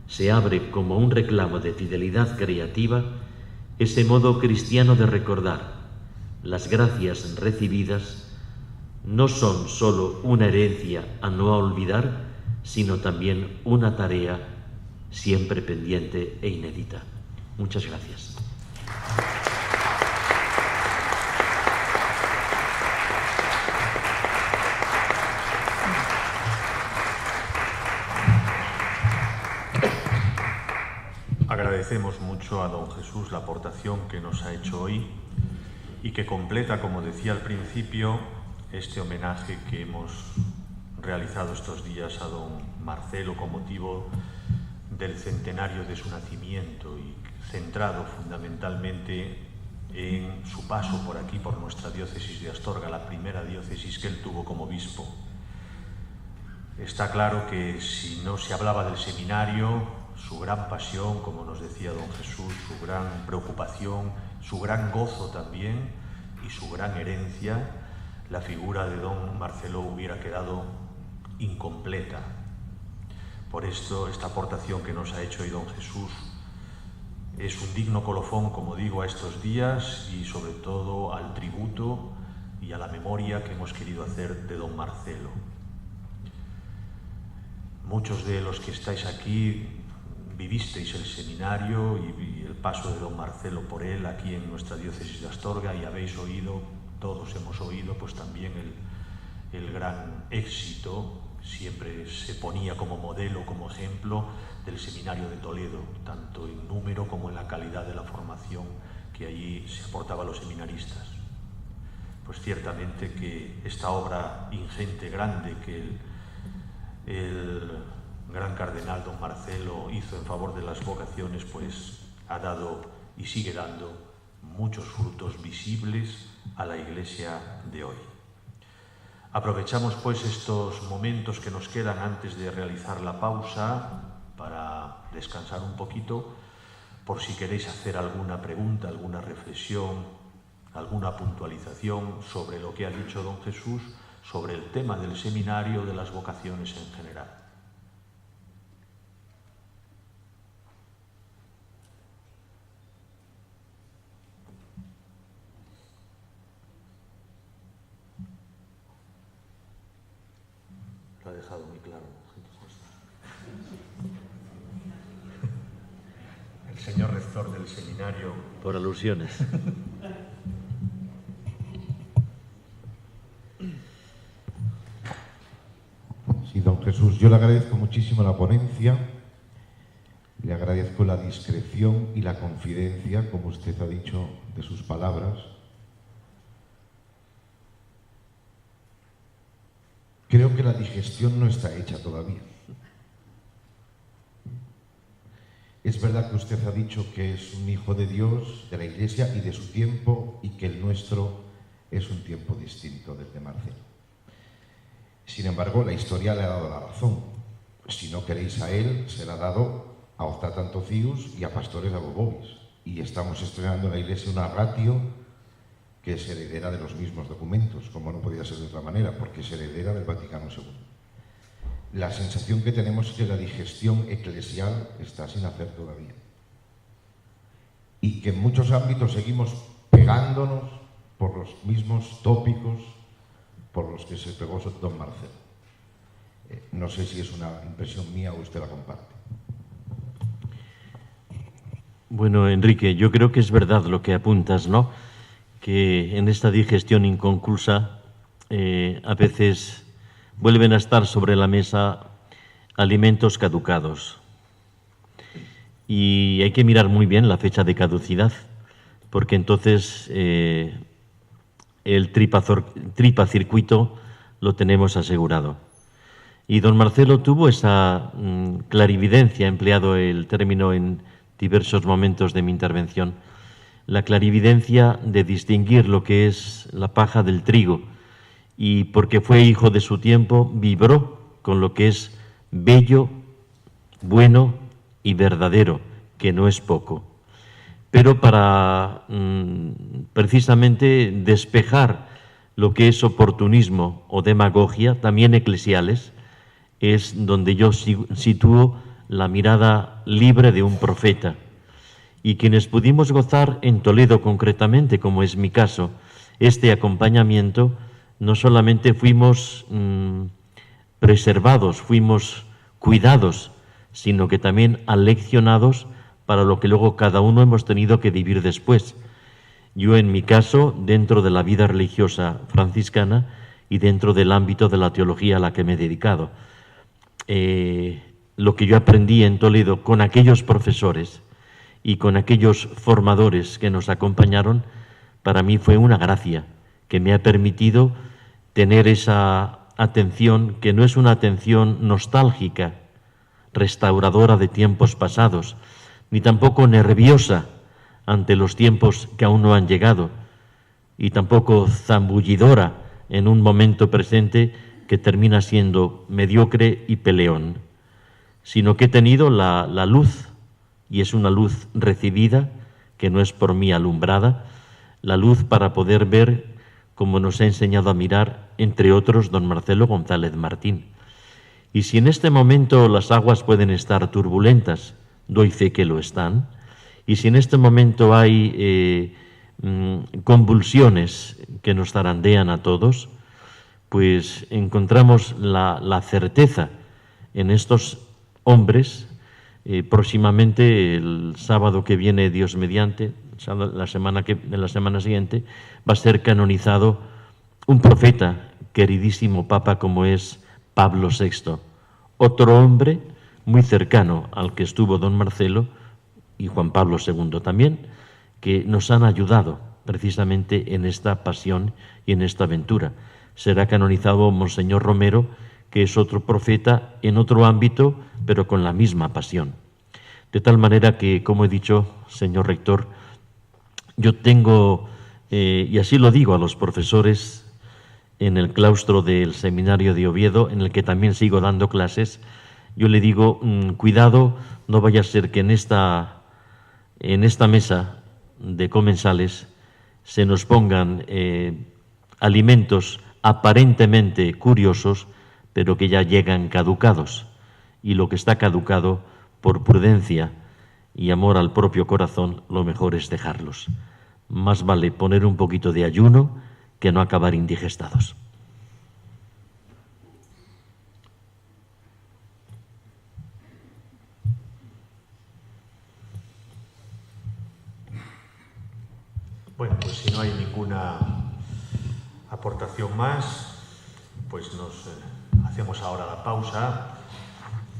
E: se abre como un reclamo de fidelidad creativa ese modo cristiano de recordar. Las gracias recibidas no son sólo una herencia a no olvidar, sino también una tarea siempre pendiente e inédita. Muchas gracias.
D: Agradecemos mucho a don Jesús la aportación que nos ha hecho hoy y que completa, como decía al principio, este homenaje que hemos realizado estos días a don Marcelo con motivo del centenario de su nacimiento y centrado fundamentalmente en su paso por aquí, por nuestra diócesis de Astorga, la primera diócesis que él tuvo como obispo. Está claro que si no se hablaba del seminario, su gran pasión, como nos decía don Jesús, su gran preocupación, su gran gozo también y su gran herencia, la figura de don Marcelo hubiera quedado incompleta. Por esto, esta aportación que nos ha hecho hoy don Jesús es un digno colofón, como digo, a estos días y sobre todo al tributo y a la memoria que hemos querido hacer de don Marcelo. Muchos de los que estáis aquí vivisteis el seminario y el paso de don Marcelo por él aquí en nuestra diócesis de Astorga y habéis oído, todos hemos oído, pues también el gran éxito, siempre se ponía como modelo, como ejemplo del seminario de Toledo, tanto en número como en la calidad de la formación que allí se aportaba a los seminaristas. Pues ciertamente que esta obra ingente, grande, que el gran cardenal don Marcelo hizo en favor de las vocaciones, pues ha dado y sigue dando muchos frutos visibles a la Iglesia de hoy. Aprovechamos pues estos momentos que nos quedan antes de realizar la pausa para descansar un poquito, por si queréis hacer alguna pregunta, alguna reflexión, alguna puntualización sobre lo que ha dicho don Jesús, sobre el tema del seminario, de las vocaciones en general. Lo ha dejado muy claro. El señor rector del seminario.
E: Por alusiones.
F: Sí, don Jesús, yo le agradezco muchísimo la ponencia, le agradezco la discreción y la confidencia, como usted ha dicho, de sus palabras. Creo que la digestión no está hecha todavía. Es verdad que usted ha dicho que es un hijo de Dios, de la Iglesia y de su tiempo, y que el nuestro es un tiempo distinto del de Marcelo. Sin embargo, la historia le ha dado la razón. Si no queréis a él, se la ha dado a Octatantocius y a Pastores Abobobis. Y estamos estrenando en la Iglesia una ratio que es heredera de los mismos documentos, como no podía ser de otra manera, porque es heredera del Vaticano II. La sensación que tenemos es que la digestión eclesial está sin hacer todavía. Y que en muchos ámbitos seguimos pegándonos por los mismos tópicos por los que se pegó don Marcelo. No sé si es una impresión mía o usted la comparte.
E: Bueno, Enrique, yo creo que es verdad lo que apuntas, ¿no? Que en esta digestión inconclusa a veces vuelven a estar sobre la mesa alimentos caducados. Y hay que mirar muy bien la fecha de caducidad, porque entonces el tripacircuito lo tenemos asegurado. Y don Marcelo tuvo esa clarividencia, he empleado el término en diversos momentos de mi intervención, la clarividencia de distinguir lo que es la paja del trigo, y porque fue hijo de su tiempo, vibró con lo que es bello, bueno y verdadero, que no es poco. Pero para precisamente despejar lo que es oportunismo o demagogia, también eclesiales, es donde yo sitúo la mirada libre de un profeta. Y quienes pudimos gozar en Toledo concretamente, como es mi caso, este acompañamiento, no solamente fuimos preservados, fuimos cuidados, sino que también aleccionados para lo que luego cada uno hemos tenido que vivir después. Yo, en mi caso, dentro de la vida religiosa franciscana y dentro del ámbito de la teología a la que me he dedicado. Lo que yo aprendí en Toledo con aquellos profesores y con aquellos formadores que nos acompañaron, para mí fue una gracia que me ha permitido tener esa atención, que no es una atención nostálgica, restauradora de tiempos pasados, ni tampoco nerviosa ante los tiempos que aún no han llegado, y tampoco zambullidora en un momento presente que termina siendo mediocre y peleón, sino que he tenido la luz, y es una luz recibida, que no es por mí alumbrada, la luz para poder ver, como nos ha enseñado a mirar, entre otros, don Marcelo González Martín. Y si en este momento las aguas pueden estar turbulentas, doy fe que lo están, y si en este momento hay convulsiones que nos zarandean a todos, pues encontramos la certeza en estos hombres. Próximamente, el sábado que viene, Dios mediante, la semana siguiente, va a ser canonizado un profeta, queridísimo Papa como es Pablo VI, otro hombre muy cercano al que estuvo don Marcelo y Juan Pablo II también, que nos han ayudado precisamente en esta pasión y en esta aventura. Será canonizado Monseñor Romero, que es otro profeta en otro ámbito, pero con la misma pasión. De tal manera que, como he dicho, señor rector, yo tengo, y así lo digo a los profesores en el claustro del seminario de Oviedo, en el que también sigo dando clases, yo le digo, cuidado, no vaya a ser que en esta mesa de comensales se nos pongan alimentos aparentemente curiosos, pero que ya llegan caducados. Y lo que está caducado, por prudencia y amor al propio corazón, lo mejor es dejarlos. Más vale poner un poquito de ayuno que no acabar indigestados.
D: Bueno, pues si no hay ninguna aportación más, pues nos hacemos ahora la pausa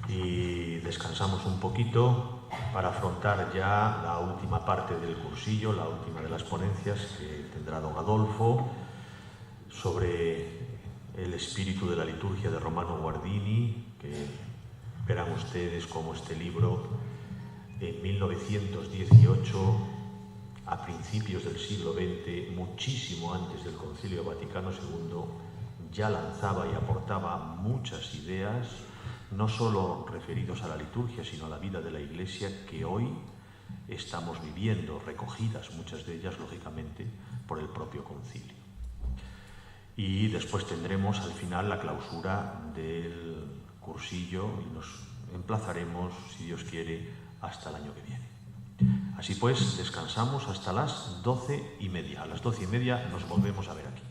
D: y descansamos un poquito para afrontar ya la última parte del cursillo, la última de las ponencias que tendrá don Adolfo sobre el espíritu de la liturgia de Romano Guardini, que verán ustedes cómo este libro en 1918, a principios del siglo XX, muchísimo antes del Concilio Vaticano II, ya lanzaba y aportaba muchas ideas, no solo referidos a la liturgia, sino a la vida de la Iglesia, que hoy estamos viviendo, recogidas muchas de ellas, lógicamente, por el propio concilio. Y después tendremos al final la clausura del cursillo y nos emplazaremos, si Dios quiere, hasta el año que viene. Así pues, descansamos hasta las 12:30. A las 12:30 nos volvemos a ver aquí.